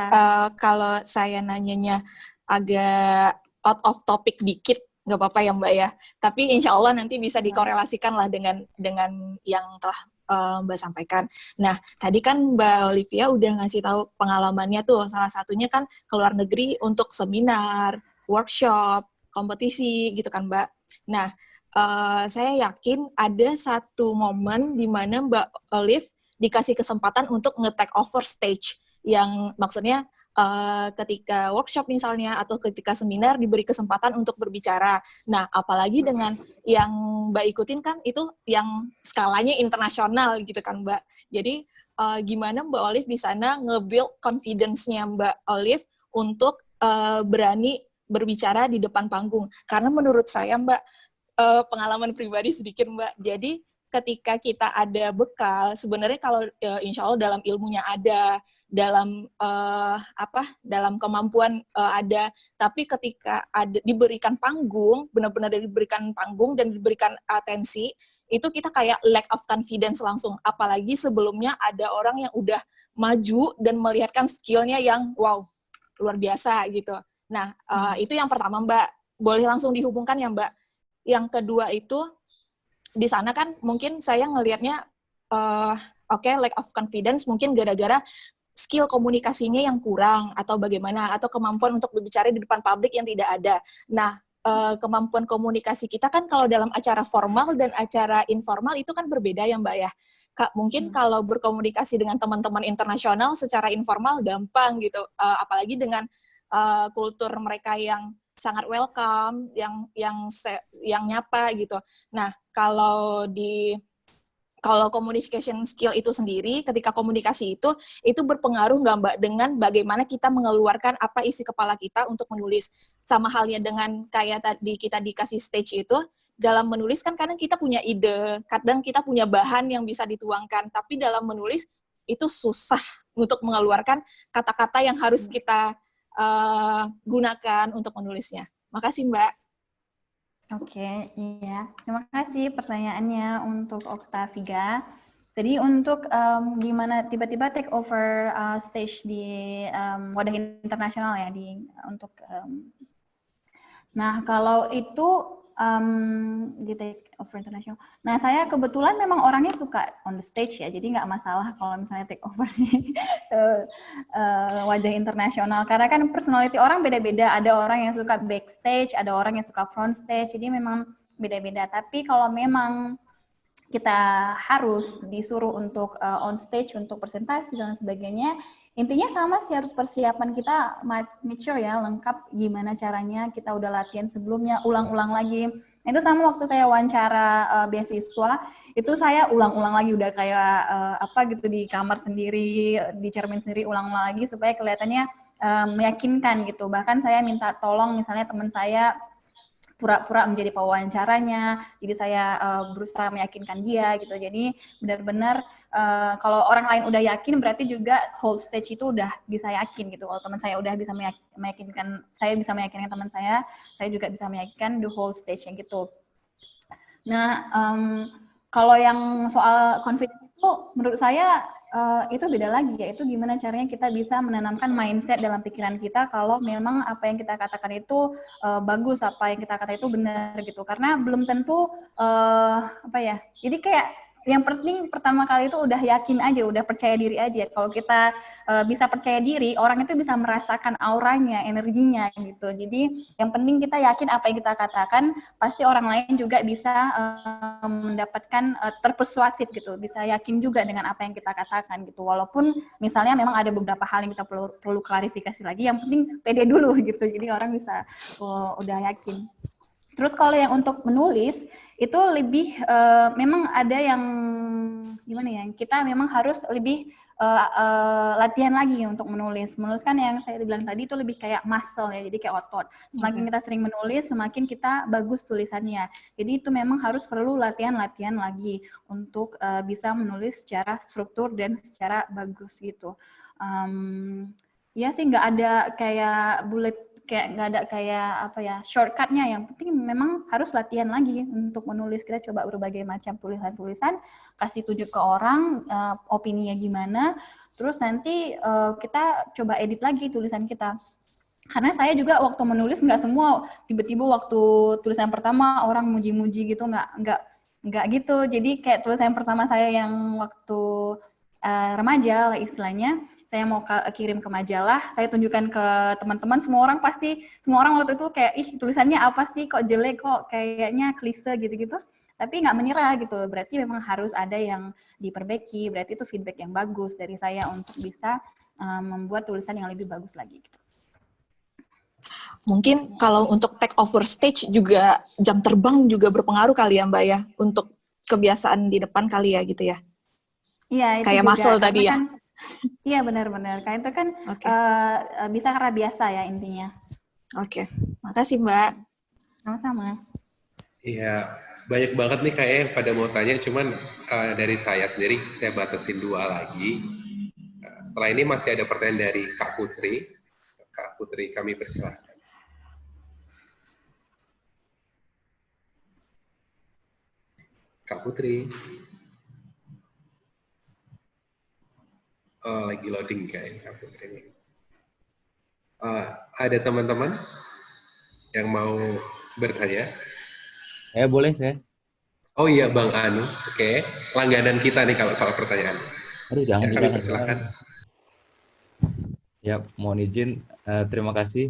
kalau saya nanyanya agak out of topic dikit, nggak apa-apa ya Mbak ya. Tapi insya Allah nanti bisa dikorelasikan lah dengan yang telah Mbak sampaikan. Nah, tadi kan Mbak Olivia udah ngasih tahu pengalamannya tuh, salah satunya kan ke luar negeri untuk seminar, workshop, kompetisi gitu kan Mbak. Nah, saya yakin ada satu momen di mana Mbak Olive dikasih kesempatan untuk nge-take over stage, yang maksudnya ketika workshop misalnya atau ketika seminar diberi kesempatan untuk berbicara. Nah, apalagi dengan yang Mbak ikutin kan itu yang skalanya internasional gitu kan Mbak. Jadi gimana Mbak Olive di sana nge-build confidence-nya Mbak Olive untuk berani berbicara di depan panggung? Karena menurut saya Mbak, pengalaman pribadi sedikit Mbak, jadi ketika kita ada bekal, sebenarnya kalau insya Allah dalam ilmunya ada, dalam kemampuan ada, tapi ketika diberikan panggung, benar-benar diberikan panggung dan diberikan atensi, itu kita kayak lack of confidence langsung. Apalagi sebelumnya ada orang yang udah maju dan melihatkan skillnya yang wow, luar biasa gitu. Nah, itu yang pertama Mbak, boleh langsung dihubungkan ya Mbak. Yang kedua itu, di sana kan mungkin saya ngelihatnya lack of confidence mungkin gara-gara skill komunikasinya yang kurang atau bagaimana, atau kemampuan untuk berbicara di depan publik yang tidak ada. Nah, kemampuan komunikasi kita kan kalau dalam acara formal dan acara informal itu kan berbeda ya Mbak ya. Mungkin kalau berkomunikasi dengan teman-teman internasional secara informal gampang gitu, apalagi dengan kultur mereka yang sangat welcome, yang nyapa gitu. Nah, kalau communication skill itu sendiri, ketika komunikasi itu berpengaruh nggak Mbak dengan bagaimana kita mengeluarkan apa isi kepala kita untuk menulis. Sama halnya dengan kayak tadi kita dikasih stage itu, dalam menulis kan kadang kita punya ide, kadang kita punya bahan yang bisa dituangkan, tapi dalam menulis itu susah untuk mengeluarkan kata-kata yang harus kita gunakan untuk menulisnya. Makasih Mbak. Oke, iya. Terima kasih pertanyaannya untuk Octavia. Jadi untuk gimana tiba-tiba take over stage di wadah internasional ya nah kalau itu di take over internasional. Nah saya kebetulan memang orangnya suka on the stage ya, jadi nggak masalah kalau misalnya take over di wadah internasional. Karena kan personality orang beda-beda. Ada orang yang suka backstage, ada orang yang suka front stage. Jadi memang beda-beda. Tapi kalau memang kita harus disuruh untuk on stage, untuk presentasi dan sebagainya, intinya sama sih, harus persiapan kita mature ya, lengkap gimana caranya, kita udah latihan sebelumnya, ulang-ulang lagi. Itu sama waktu saya wawancara beasiswa, itu saya ulang-ulang lagi, udah kayak apa gitu di kamar sendiri, di cermin sendiri, ulang-ulang lagi supaya kelihatannya meyakinkan gitu. Bahkan saya minta tolong misalnya teman saya pura-pura menjadi pewawancaranya, jadi saya berusaha meyakinkan dia gitu. Jadi benar-benar kalau orang lain udah yakin, berarti juga whole stage itu udah bisa yakin gitu. Kalau teman saya udah bisa meyakinkan, saya bisa meyakinkan teman saya juga bisa meyakinkan the whole stage-nya gitu. Nah, kalau yang soal confidence itu menurut saya itu beda lagi, yaitu gimana caranya kita bisa menanamkan mindset dalam pikiran kita kalau memang apa yang kita katakan itu bagus, apa yang kita katakan itu benar gitu. Karena belum tentu apa ya. Jadi kayak yang penting pertama kali itu udah yakin aja, udah percaya diri aja. Kalau kita bisa percaya diri, orang itu bisa merasakan auranya, energinya gitu. Jadi yang penting kita yakin apa yang kita katakan, pasti orang lain juga bisa mendapatkan terpersuasif gitu, bisa yakin juga dengan apa yang kita katakan gitu. Walaupun misalnya memang ada beberapa hal yang kita perlu klarifikasi lagi, yang penting pede dulu gitu. Jadi orang bisa udah yakin. Terus kalau yang untuk menulis itu lebih memang ada yang gimana ya, kita memang harus lebih latihan lagi untuk menulis. Menulis kan yang saya bilang tadi itu lebih kayak muscle ya, jadi kayak otot. Semakin kita sering menulis, semakin kita bagus tulisannya. Jadi itu memang harus perlu latihan-latihan lagi untuk bisa menulis secara struktur dan secara bagus gitu. Ya sih nggak ada kayak bullet, kayak nggak ada kayak apa ya shortcutnya. Yang penting memang harus latihan lagi untuk menulis. Kita coba berbagai macam tulisan-tulisan, kasih tunjuk ke orang opininya gimana, terus nanti kita coba edit lagi tulisan kita. Karena saya juga waktu menulis nggak semua tiba-tiba waktu tulisan pertama orang muji-muji gitu, nggak gitu. Jadi kayak tulisan pertama saya yang waktu remaja lah istilahnya, saya mau kirim ke majalah, saya tunjukkan ke teman-teman, semua orang waktu itu kayak, ih tulisannya apa sih, kok jelek, kok kayaknya klise gitu-gitu, tapi nggak menyerah gitu. Berarti memang harus ada yang diperbaiki, berarti itu feedback yang bagus dari saya untuk bisa membuat tulisan yang lebih bagus lagi gitu. Mungkin kalau untuk take over stage juga jam terbang juga berpengaruh kali ya Mbak ya, untuk kebiasaan di depan kali ya gitu ya. Iya, itu kayak juga, muscle tadi ya. Kan, iya benar-benar. Kayak itu kan bisa karena biasa ya intinya. Oke. Makasih Mbak. Sama-sama. Iya, banyak banget nih kayaknya yang pada mau tanya, cuman dari saya sendiri saya batasin 2 lagi. Setelah ini masih ada pertanyaan dari Kak Putri. Kak Putri, kami persilahkan. Kak Putri. Oh, lagi loading kayaknya Kak Putri. Ada teman-teman yang mau bertanya? Boleh saya? Oh iya, Bang Anu. Oke. Langganan kita nih kalau soal pertanyaan. Aduh, jangan. Kami persilahkan. Ya, mohon izin. Terima kasih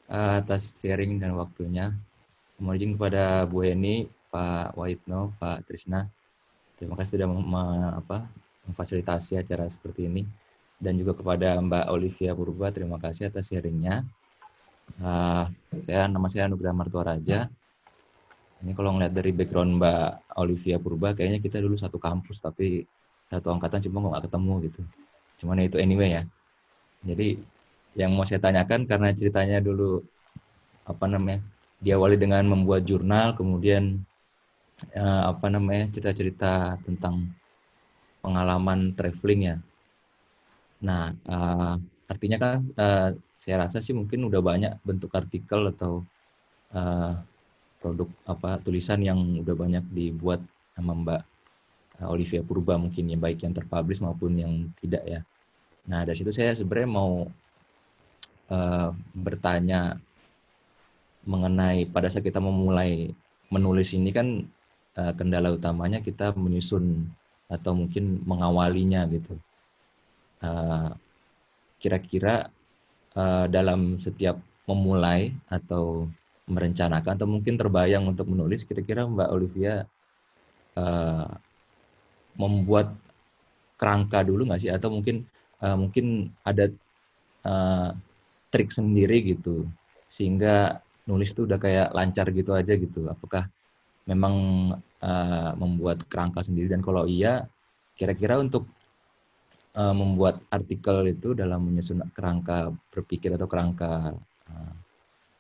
atas sharing dan waktunya. Mohon izin kepada Bu Heni, Pak Waitno, Pak Trisna. Terima kasih sudah memfasilitasi acara seperti ini. Dan juga kepada Mbak Olivia Purba, terima kasih atas sharingnya. Nama saya Anugrah Martuaraja. Ini kalau ngeliat dari background Mbak Olivia Purba, kayaknya kita dulu satu kampus, tapi satu angkatan cuma nggak ketemu gitu. Cuman itu anyway ya. Jadi yang mau saya tanyakan, karena ceritanya dulu diawali dengan membuat jurnal, kemudian apa namanya, cerita-cerita tentang pengalaman traveling ya. Nah, artinya kan saya rasa sih mungkin udah banyak bentuk artikel atau produk tulisan yang udah banyak dibuat sama Mbak Olivia Purba, mungkin yang baik yang terpublish maupun yang tidak ya. Nah, dari situ saya sebenarnya mau bertanya mengenai pada saat kita memulai menulis ini kan kendala utamanya kita menyusun atau mungkin mengawalinya gitu. Kira-kira dalam setiap memulai atau merencanakan atau mungkin terbayang untuk menulis, kira-kira Mbak Olivia membuat kerangka dulu nggak sih, atau mungkin ada trik sendiri gitu sehingga nulis tuh udah kayak lancar gitu aja gitu? Apakah memang membuat kerangka sendiri, dan kalau iya, kira-kira untuk membuat artikel itu dalam menyusun kerangka berpikir atau kerangka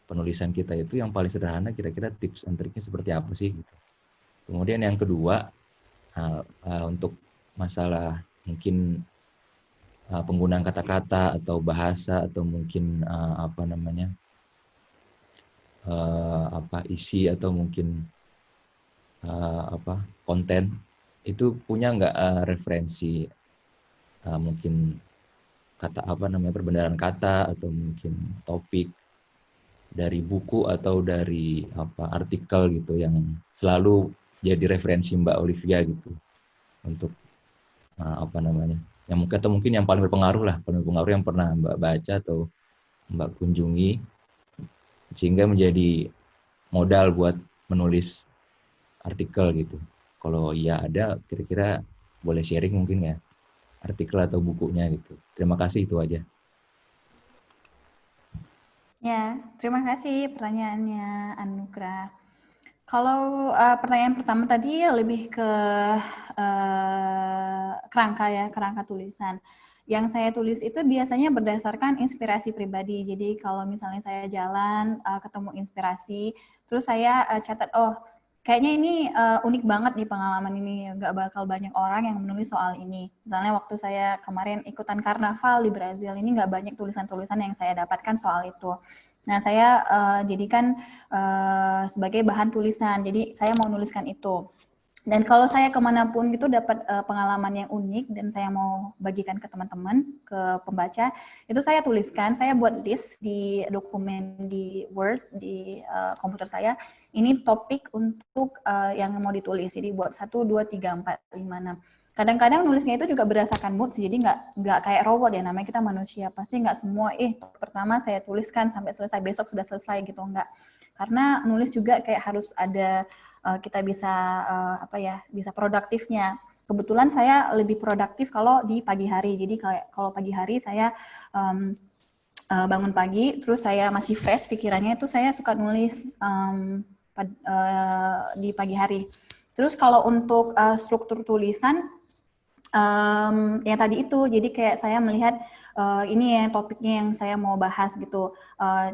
penulisan kita itu yang paling sederhana, kira-kira tips and triknya seperti apa sih gitu. Kemudian yang kedua, untuk masalah mungkin penggunaan kata-kata atau bahasa atau mungkin isi atau mungkin konten itu punya nggak referensi, mungkin kata perbendaharaan kata atau mungkin topik dari buku atau dari artikel gitu yang selalu jadi referensi Mbak Olivia gitu untuk yang mungkin yang paling berpengaruh yang pernah Mbak baca atau Mbak kunjungi sehingga menjadi modal buat menulis artikel gitu. Kalau iya ada, kira-kira boleh sharing mungkin ya artikel atau bukunya gitu. Terima kasih, itu aja. Ya, terima kasih pertanyaannya Anugrah. Kalau pertanyaan pertama tadi lebih ke kerangka tulisan. Yang saya tulis itu biasanya berdasarkan inspirasi pribadi. Jadi kalau misalnya saya jalan, ketemu inspirasi, terus saya catat, kayaknya ini unik banget nih pengalaman ini, nggak bakal banyak orang yang menulis soal ini. Misalnya waktu saya kemarin ikutan karnaval di Brazil, ini nggak banyak tulisan-tulisan yang saya dapatkan soal itu. Nah, saya jadikan sebagai bahan tulisan, jadi saya mau nuliskan itu. Dan kalau saya kemanapun gitu dapat pengalaman yang unik dan saya mau bagikan ke teman-teman, ke pembaca, itu saya tuliskan, saya buat list di dokumen di Word, di komputer saya, ini topik untuk yang mau ditulis, jadi buat 1, 2, 3, 4, 5, 6. Kadang-kadang nulisnya itu juga berdasarkan mood, jadi nggak kayak robot ya, namanya kita manusia, pasti nggak semua, pertama saya tuliskan sampai selesai, besok sudah selesai gitu, nggak. Karena nulis juga kayak harus ada kita bisa bisa produktifnya. Kebetulan saya lebih produktif kalau di pagi hari. Jadi kalau pagi hari saya bangun pagi, terus saya masih fresh pikirannya, itu saya suka nulis di pagi hari. Terus kalau untuk struktur tulisan, yang tadi itu, jadi kayak saya melihat ini ya topiknya yang saya mau bahas gitu.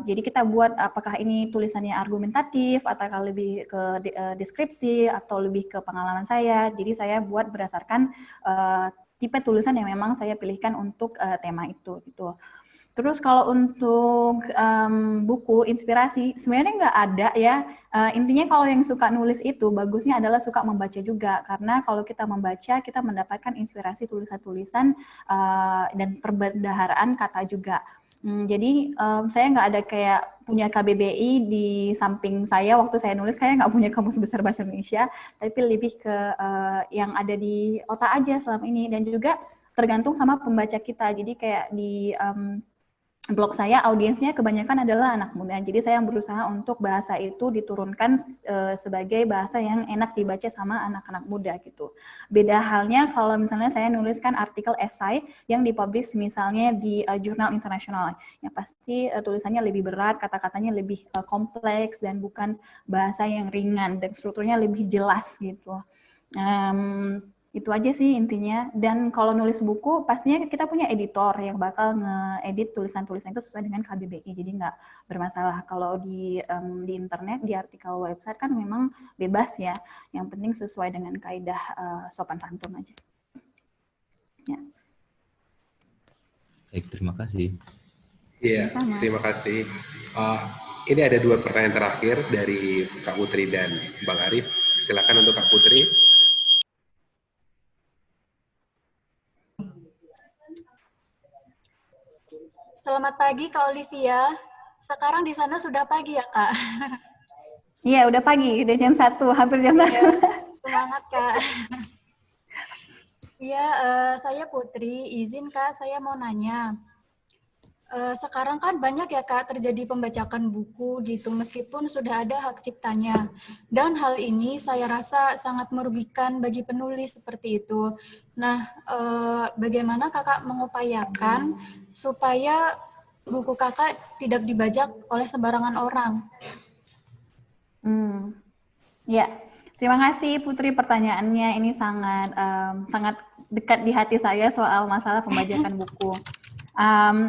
Jadi kita buat apakah ini tulisannya argumentatif atau lebih ke deskripsi atau lebih ke pengalaman saya. Jadi saya buat berdasarkan tipe tulisan yang memang saya pilihkan untuk tema itu gitu. Terus kalau untuk buku inspirasi, sebenarnya nggak ada ya. Intinya kalau yang suka nulis itu, bagusnya adalah suka membaca juga. Karena kalau kita membaca, kita mendapatkan inspirasi tulisan-tulisan dan perbendaharaan kata juga. Jadi saya nggak ada kayak punya KBBI di samping saya waktu saya nulis, kayak nggak punya Kamus Besar Bahasa Indonesia, tapi lebih ke yang ada di otak aja selama ini. Dan juga tergantung sama pembaca kita. Jadi kayak di blog saya audiensnya kebanyakan adalah anak muda, jadi saya berusaha untuk bahasa itu diturunkan sebagai bahasa yang enak dibaca sama anak-anak muda gitu. Beda halnya kalau misalnya saya nuliskan artikel esai yang dipublish misalnya di jurnal internasional, ya pasti tulisannya lebih berat, kata-katanya lebih kompleks dan bukan bahasa yang ringan dan strukturnya lebih jelas gitu. Itu aja sih intinya. Dan kalau nulis buku, pastinya kita punya editor yang bakal nge-edit tulisan-tulisan itu sesuai dengan KBBI. Jadi nggak bermasalah. Kalau di internet, di artikel website kan memang bebas ya. Yang penting sesuai dengan kaidah sopan santun aja. Ya. Baik, terima kasih. Iya, Sama-sama. terima kasih. Ini ada 2 pertanyaan terakhir dari Kak Putri dan Bang Arif. Silakan untuk Kak Putri. Selamat pagi Kak Olivia. Sekarang di sana sudah pagi ya Kak? Iya, udah pagi, udah jam 1, hampir jam 1. Semangat Kak. Iya, saya Putri. Izin Kak, saya mau nanya. Sekarang kan banyak ya Kak terjadi pembajakan buku gitu, meskipun sudah ada hak ciptanya. Dan hal ini saya rasa sangat merugikan bagi penulis seperti itu. Nah, bagaimana Kakak mengupayakan supaya buku Kakak tidak dibajak oleh sembarangan orang? Ya, terima kasih Putri pertanyaannya. Ini sangat dekat di hati saya soal masalah pembajakan buku.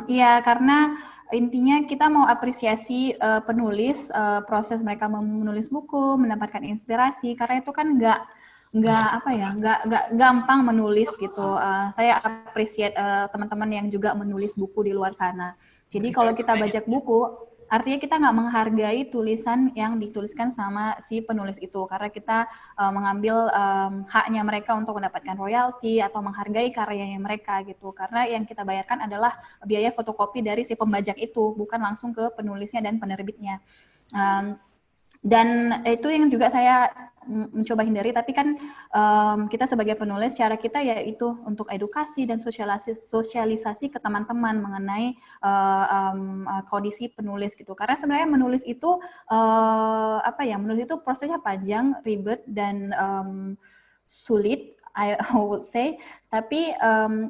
Iya, karena intinya kita mau apresiasi penulis, proses mereka menulis buku, mendapatkan inspirasi, karena itu kan nggak gampang menulis gitu. Saya appreciate teman-teman yang juga menulis buku di luar sana. Jadi kalau kita bajak buku, artinya kita nggak menghargai tulisan yang dituliskan sama si penulis itu, karena kita mengambil haknya mereka untuk mendapatkan royalti atau menghargai karyanya mereka gitu. Karena yang kita bayarkan adalah biaya fotokopi dari si pembajak itu, bukan langsung ke penulisnya dan penerbitnya. Dan itu yang juga saya mencoba hindari, tapi kan kita sebagai penulis, cara kita yaitu untuk edukasi dan sosialisasi ke teman-teman mengenai kondisi penulis gitu. Karena sebenarnya menulis itu menulis itu prosesnya panjang, ribet dan sulit, I would say, tapi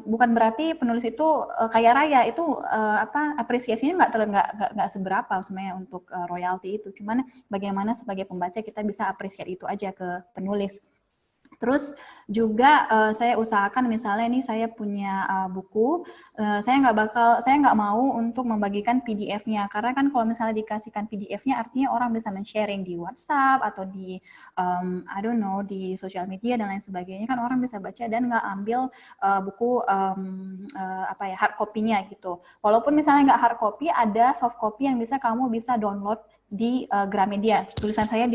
bukan berarti penulis itu kaya raya. Itu apresiasinya nggak seberapa sebenarnya untuk royalti itu. Cuman bagaimana sebagai pembaca kita bisa apresiasi itu aja ke penulis. Terus juga saya usahakan misalnya nih saya punya buku, saya nggak mau untuk membagikan PDF-nya, karena kan kalau misalnya dikasihkan PDF-nya artinya orang bisa men-sharing di WhatsApp atau di di sosial media dan lain sebagainya, kan orang bisa baca dan nggak ambil buku hard copy-nya gitu. Walaupun misalnya nggak hard copy, ada soft copy yang kamu bisa download di Gramedia. Tulisan saya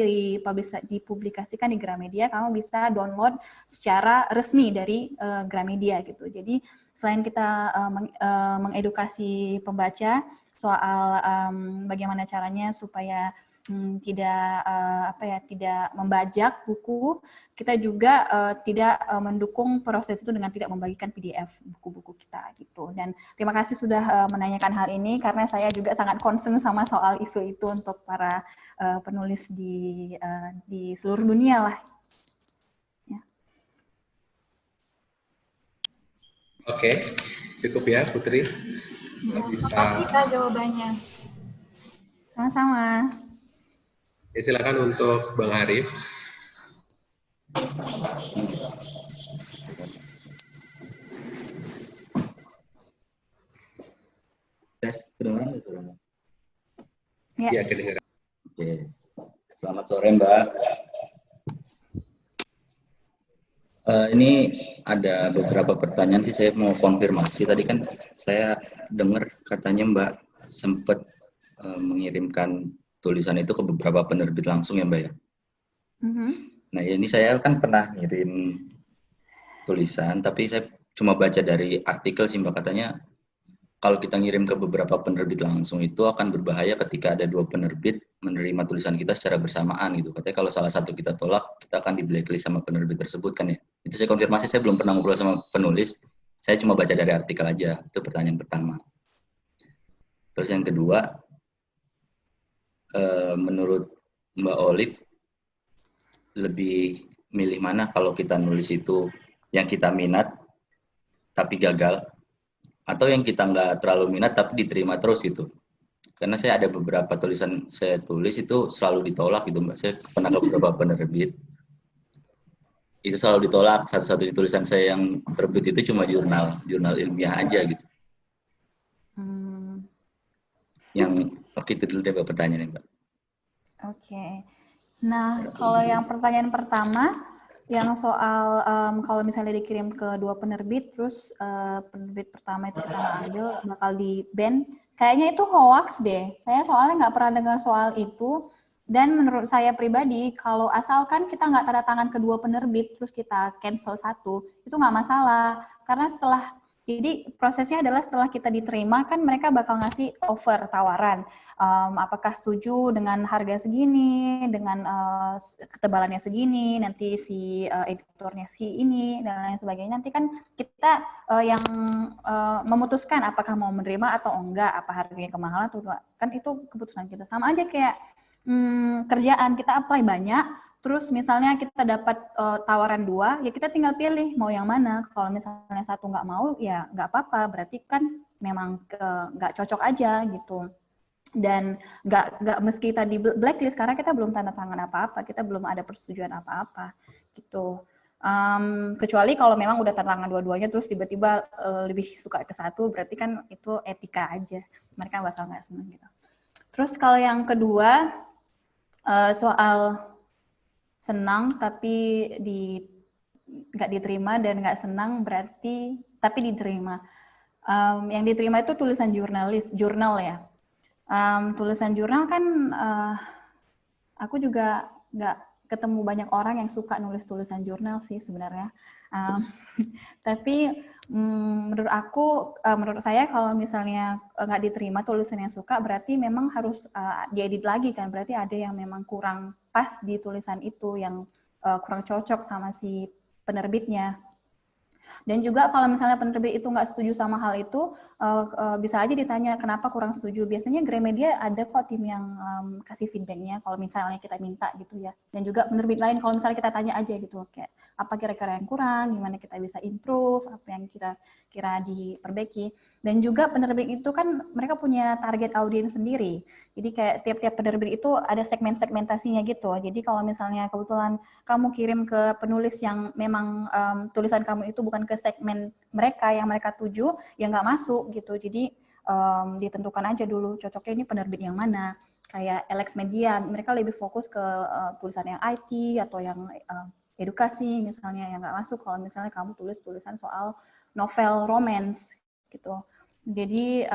dipublikasikan di Gramedia, kamu bisa download secara resmi dari Gramedia gitu. Jadi selain kita mengedukasi pembaca soal bagaimana caranya supaya tidak membajak buku, kita juga tidak mendukung proses itu dengan tidak membagikan PDF buku-buku kita gitu. Dan terima kasih sudah menanyakan hal ini, karena saya juga sangat concern sama soal isu itu untuk para penulis di seluruh dunia lah. Ya. Oke, cukup ya Putri. Terima kasih Kak jawabannya. Sama-sama. Ya, silakan untuk Bang Arif. Tes, kedengaran nggak suaranya? Ya, kedengaran. Oke, selamat sore Mbak. Ini ada beberapa pertanyaan sih, saya mau konfirmasi. Tadi kan saya dengar katanya Mbak sempat mengirimkan tulisan itu ke beberapa penerbit langsung ya Mbak ya. Nah ini saya kan pernah ngirim tulisan, tapi saya cuma baca dari artikel sih Mbak, katanya kalau kita ngirim ke beberapa penerbit langsung itu akan berbahaya ketika ada 2 penerbit menerima tulisan kita secara bersamaan gitu. Katanya kalau salah satu kita tolak, kita akan di blacklist sama penerbit tersebut kan ya. Itu saya konfirmasi, saya belum pernah ngobrol sama penulis, saya cuma baca dari artikel aja. Itu pertanyaan pertama. Terus yang kedua, menurut Mbak Olive, lebih milih mana kalau kita nulis itu yang kita minat tapi gagal, atau yang kita nggak terlalu minat tapi diterima terus gitu? Karena saya ada beberapa tulisan saya tulis itu selalu ditolak gitu Mbak. Saya pernah ke beberapa penerbit, itu selalu ditolak. Satu-satunya tulisan saya yang terbit itu cuma jurnal ilmiah aja gitu. Yang itu dulu deh Mbak pertanyaannya Mbak. Oke. Nah, kalau yang pertanyaan pertama, yang soal kalau misalnya dikirim ke 2 penerbit, terus penerbit pertama itu kita nggak ambil, bakal di-ban, kayaknya itu hoax deh. Saya soalnya nggak pernah dengar soal itu, dan menurut saya pribadi, kalau asalkan kita nggak tanda tangan ke 2 penerbit, terus kita cancel 1, itu nggak masalah. Karena jadi prosesnya adalah setelah kita diterima, kan mereka bakal ngasih offer, tawaran. Apakah setuju dengan harga segini, dengan ketebalannya segini, nanti si editornya si ini, dan lain sebagainya. Nanti kan kita yang memutuskan apakah mau menerima atau enggak, apa harganya kemahalan atau enggak. Kan itu keputusan kita. Sama aja kayak kerjaan, kita apply banyak, terus misalnya kita dapat tawaran 2, ya kita tinggal pilih mau yang mana. Kalau misalnya 1 nggak mau, ya nggak apa-apa. Berarti kan memang nggak cocok aja gitu. Dan nggak meski tadi blacklist, karena kita belum tanda tangan apa-apa, kita belum ada persetujuan apa-apa gitu. Kecuali kalau memang udah tanda tangan dua-duanya, terus tiba-tiba lebih suka ke 1, berarti kan itu etika aja. Mereka bakal nggak senang gitu. Terus kalau yang kedua, soal senang tapi nggak diterima dan nggak senang berarti tapi diterima. Yang diterima itu tulisan jurnal ya. Tulisan jurnal kan aku juga nggak ketemu banyak orang yang suka nulis tulisan jurnal sih sebenarnya. Tapi menurut saya kalau misalnya nggak diterima tulisan yang suka, berarti memang harus diedit lagi kan. Berarti ada yang memang kurang pas di tulisan itu, yang kurang cocok sama si penerbitnya. Dan juga kalau misalnya penerbit itu nggak setuju sama hal itu, bisa aja ditanya kenapa kurang setuju. Biasanya Gramedia ada kok tim yang kasih feedbacknya kalau misalnya kita minta gitu ya. Dan juga penerbit lain kalau misalnya kita tanya aja gitu, kayak apa kira-kira yang kurang, gimana kita bisa improve, apa yang kita kira diperbaiki. Dan juga penerbit itu kan mereka punya target audiens sendiri. Jadi kayak tiap-tiap penerbit itu ada segmentasinya gitu. Jadi kalau misalnya kebetulan kamu kirim ke penulis yang memang tulisan kamu itu bukan ke segmen mereka yang mereka tuju, ya nggak masuk gitu. Jadi ditentukan aja dulu cocoknya ini penerbit yang mana. Kayak Alex Media, mereka lebih fokus ke tulisan yang IT atau yang edukasi misalnya, yang nggak masuk kalau misalnya kamu tulis tulisan soal novel romance gitu. Jadi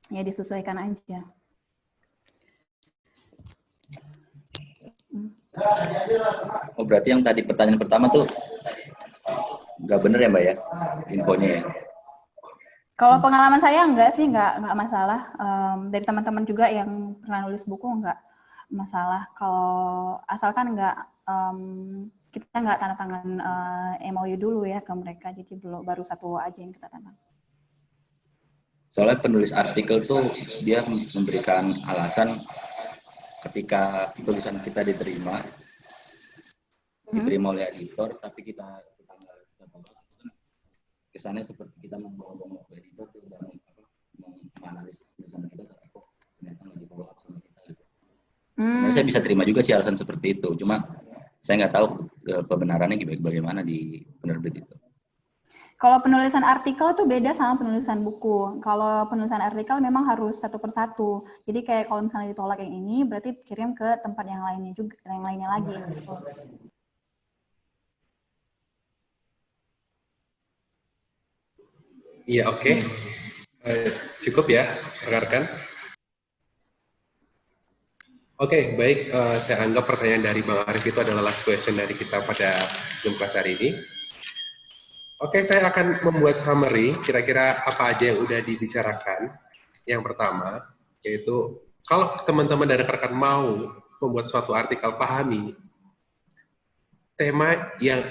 ya disesuaikan aja. Oh berarti yang tadi pertanyaan pertama tuh nggak bener ya Mbak ya infonya ya? Kalau pengalaman saya enggak sih, enggak masalah. Dari teman-teman juga yang pernah nulis buku enggak masalah. Kalau asalkan enggak kita enggak tanda tangan MOU dulu ya ke mereka, jadi baru 1 aja yang kita tanda. Soalnya penulis artikel tuh dia memberikan alasan ketika tulisan kita diterima oleh editor, tapi kita nggak kesannya seperti kita membawa ke editor tuh udah menganalisis tulisan kita, tapi kok ternyata nggak dibawa sama kita gitu. Nah, saya bisa terima juga sih alasan seperti itu, cuma saya nggak tahu kebenarannya bagaimana di penerbit itu. Kalau penulisan artikel tuh beda sama penulisan buku. Kalau penulisan artikel memang harus 1 per 1. Jadi kayak kalau misalnya ditolak yang ini, berarti kirim ke tempat yang lainnya juga, yang lainnya lagi gitu. Iya, oke. Cukup ya, rekan-rekan. Oke, baik. Saya anggap pertanyaan dari Bang Arif itu adalah last question dari kita pada Zoom kelas hari ini. Oke, saya akan membuat summary kira-kira apa aja yang udah dibicarakan. Yang pertama, yaitu kalau teman-teman dan rekan-rekan mau membuat suatu artikel, pahami tema yang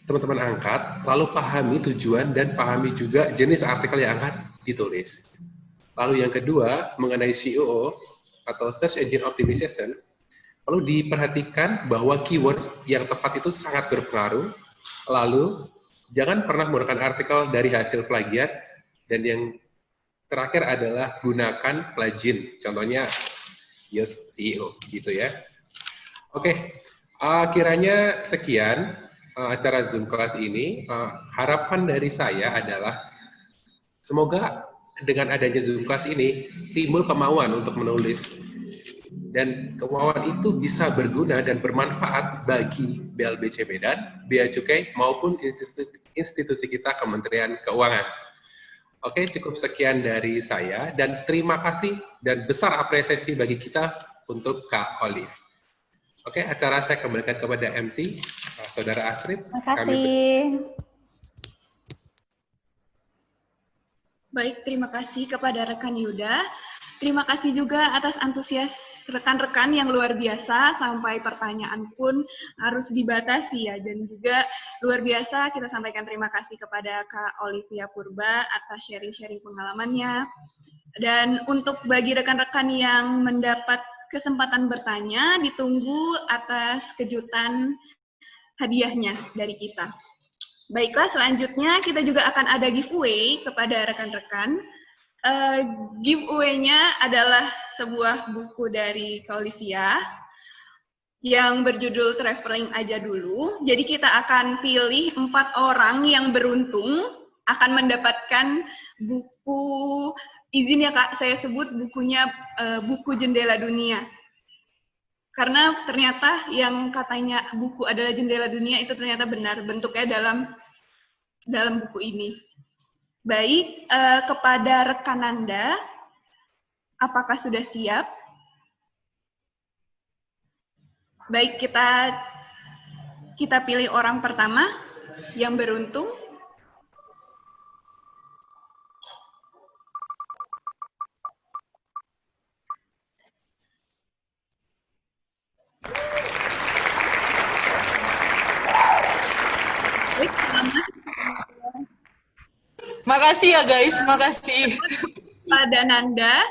teman-teman angkat, lalu pahami tujuan dan pahami juga jenis artikel yang akan ditulis. Lalu yang kedua, mengenai SEO atau Search Engine Optimization, perlu diperhatikan bahwa keywords yang tepat itu sangat berpengaruh. Lalu, jangan pernah menggunakan artikel dari hasil plagiat, dan yang terakhir adalah gunakan plugin, contohnya Yoast SEO, gitu ya. Oke, kiranya sekian. acara Zoom kelas ini, harapan dari saya adalah semoga dengan adanya Zoom kelas ini timbul kemauan untuk menulis, dan kemauan itu bisa berguna dan bermanfaat bagi BLBC Medan, Bea Cukai maupun institusi kita Kementerian Keuangan. Oke, cukup sekian dari saya dan terima kasih dan besar apresiasi bagi kita untuk Kak Olive. Oke, acara saya kembalikan kepada MC, Saudara Astrid. Terima kasih. Baik, terima kasih kepada rekan Yuda. Terima kasih juga atas antusias rekan-rekan yang luar biasa, sampai pertanyaan pun harus dibatasi ya. Dan juga luar biasa kita sampaikan terima kasih kepada Kak Olivia Purba atas sharing-sharing pengalamannya. Dan untuk bagi rekan-rekan yang mendapat kesempatan bertanya, ditunggu atas kejutan hadiahnya dari kita. Baiklah, selanjutnya kita juga akan ada giveaway kepada rekan-rekan. Giveaway-nya adalah sebuah buku dari Kak Olivia yang berjudul Traveling Aja Dulu. Jadi kita akan pilih 4 orang yang beruntung akan mendapatkan buku, izin ya Kak, saya sebut bukunya buku Jendela Dunia. Karena ternyata yang katanya buku adalah jendela dunia itu ternyata benar bentuknya dalam buku ini. Baik, kepada rekan Anda, apakah sudah siap? Baik, kita pilih orang pertama yang beruntung. Baik, selamat. Makasih ya guys, makasih. Pada Nanda,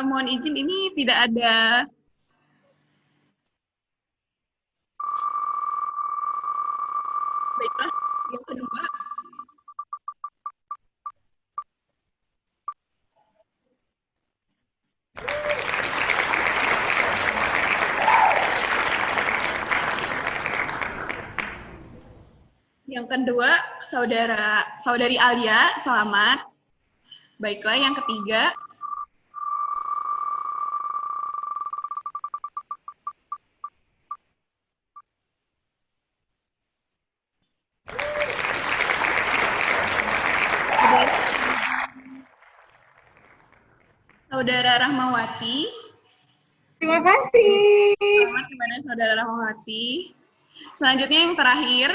mohon izin ini tidak ada baiklah, yang kedua. Yang kedua, saudari Alia, selamat. Baiklah, yang ketiga. Saudara Rahmawati. Terima kasih. Selamat kepada Saudara Rahmawati. Selanjutnya yang terakhir.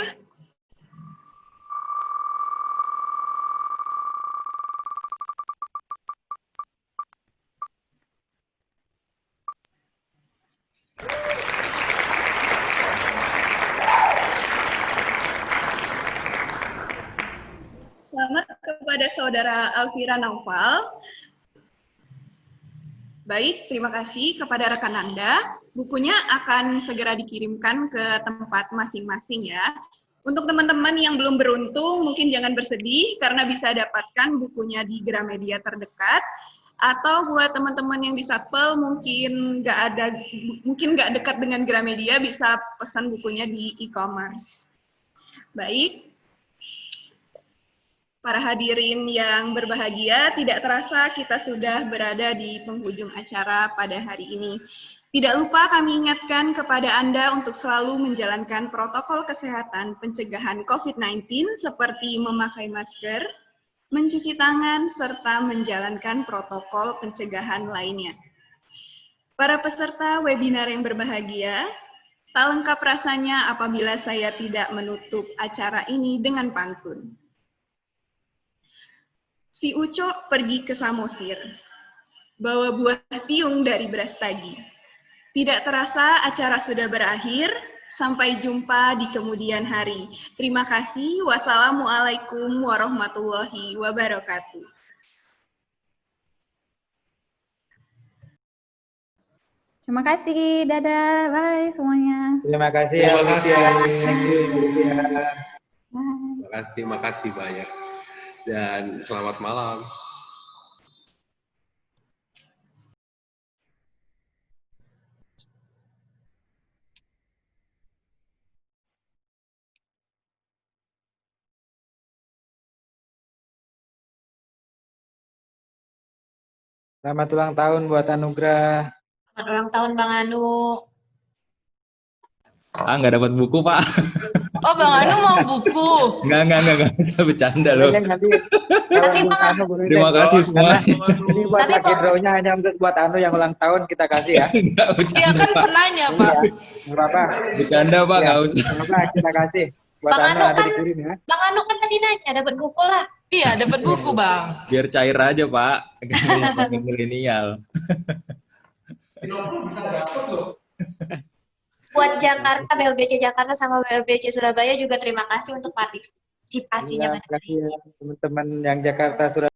Selamat kepada Saudara Alvira Naufal. Baik, terima kasih kepada rekan Anda. Bukunya akan segera dikirimkan ke tempat masing-masing ya. Untuk teman-teman yang belum beruntung, mungkin jangan bersedih karena bisa dapatkan bukunya di Gramedia terdekat. Atau buat teman-teman yang di Satpel mungkin nggak dekat dengan Gramedia, bisa pesan bukunya di e-commerce. Baik. Para hadirin yang berbahagia, tidak terasa kita sudah berada di penghujung acara pada hari ini. Tidak lupa kami ingatkan kepada Anda untuk selalu menjalankan protokol kesehatan pencegahan COVID-19 seperti memakai masker, mencuci tangan, serta menjalankan protokol pencegahan lainnya. Para peserta webinar yang berbahagia, tak lengkap rasanya apabila saya tidak menutup acara ini dengan pantun. Si Ucok pergi ke Samosir, bawa buah tiung dari Brastagi. Tidak terasa acara sudah berakhir, sampai jumpa di kemudian hari. Terima kasih, wassalamualaikum warahmatullahi wabarakatuh. Terima kasih, dadah, bye semuanya. Terima kasih. Terima kasih. Thank you. Terima kasih banyak. Dan selamat malam. Selamat ulang tahun buat Anugrah. Selamat ulang tahun Bang Anu. Nggak dapat buku, Pak. Oh, Bang Anu mau buku. Nggak. Saya bercanda loh. Nanti kalau buat Anu boleh Terima deh, kasih karena semua. ini buat lagi drawnya hanya untuk buat Anu yang ulang tahun kita kasih ya. Nggak bercanda, Iya kan Pak. penanya, Pak. Nggak apa-apa. Bercanda, Pak. Ya, Nggak usah. nggak apa-apa, kita kasih. Buat Bang Anu Anu ada kan, dikirim ya. Bang Anu kan tadi nanya dapat buku lah. Iya, dapat buku, Bang. Biar cair aja, Pak. Kayak milenial. Buat Jakarta, BLBC Jakarta sama BLBC Surabaya juga terima kasih untuk partisipasinya Iya, pada hari terima kasih ya teman-teman yang Jakarta sudah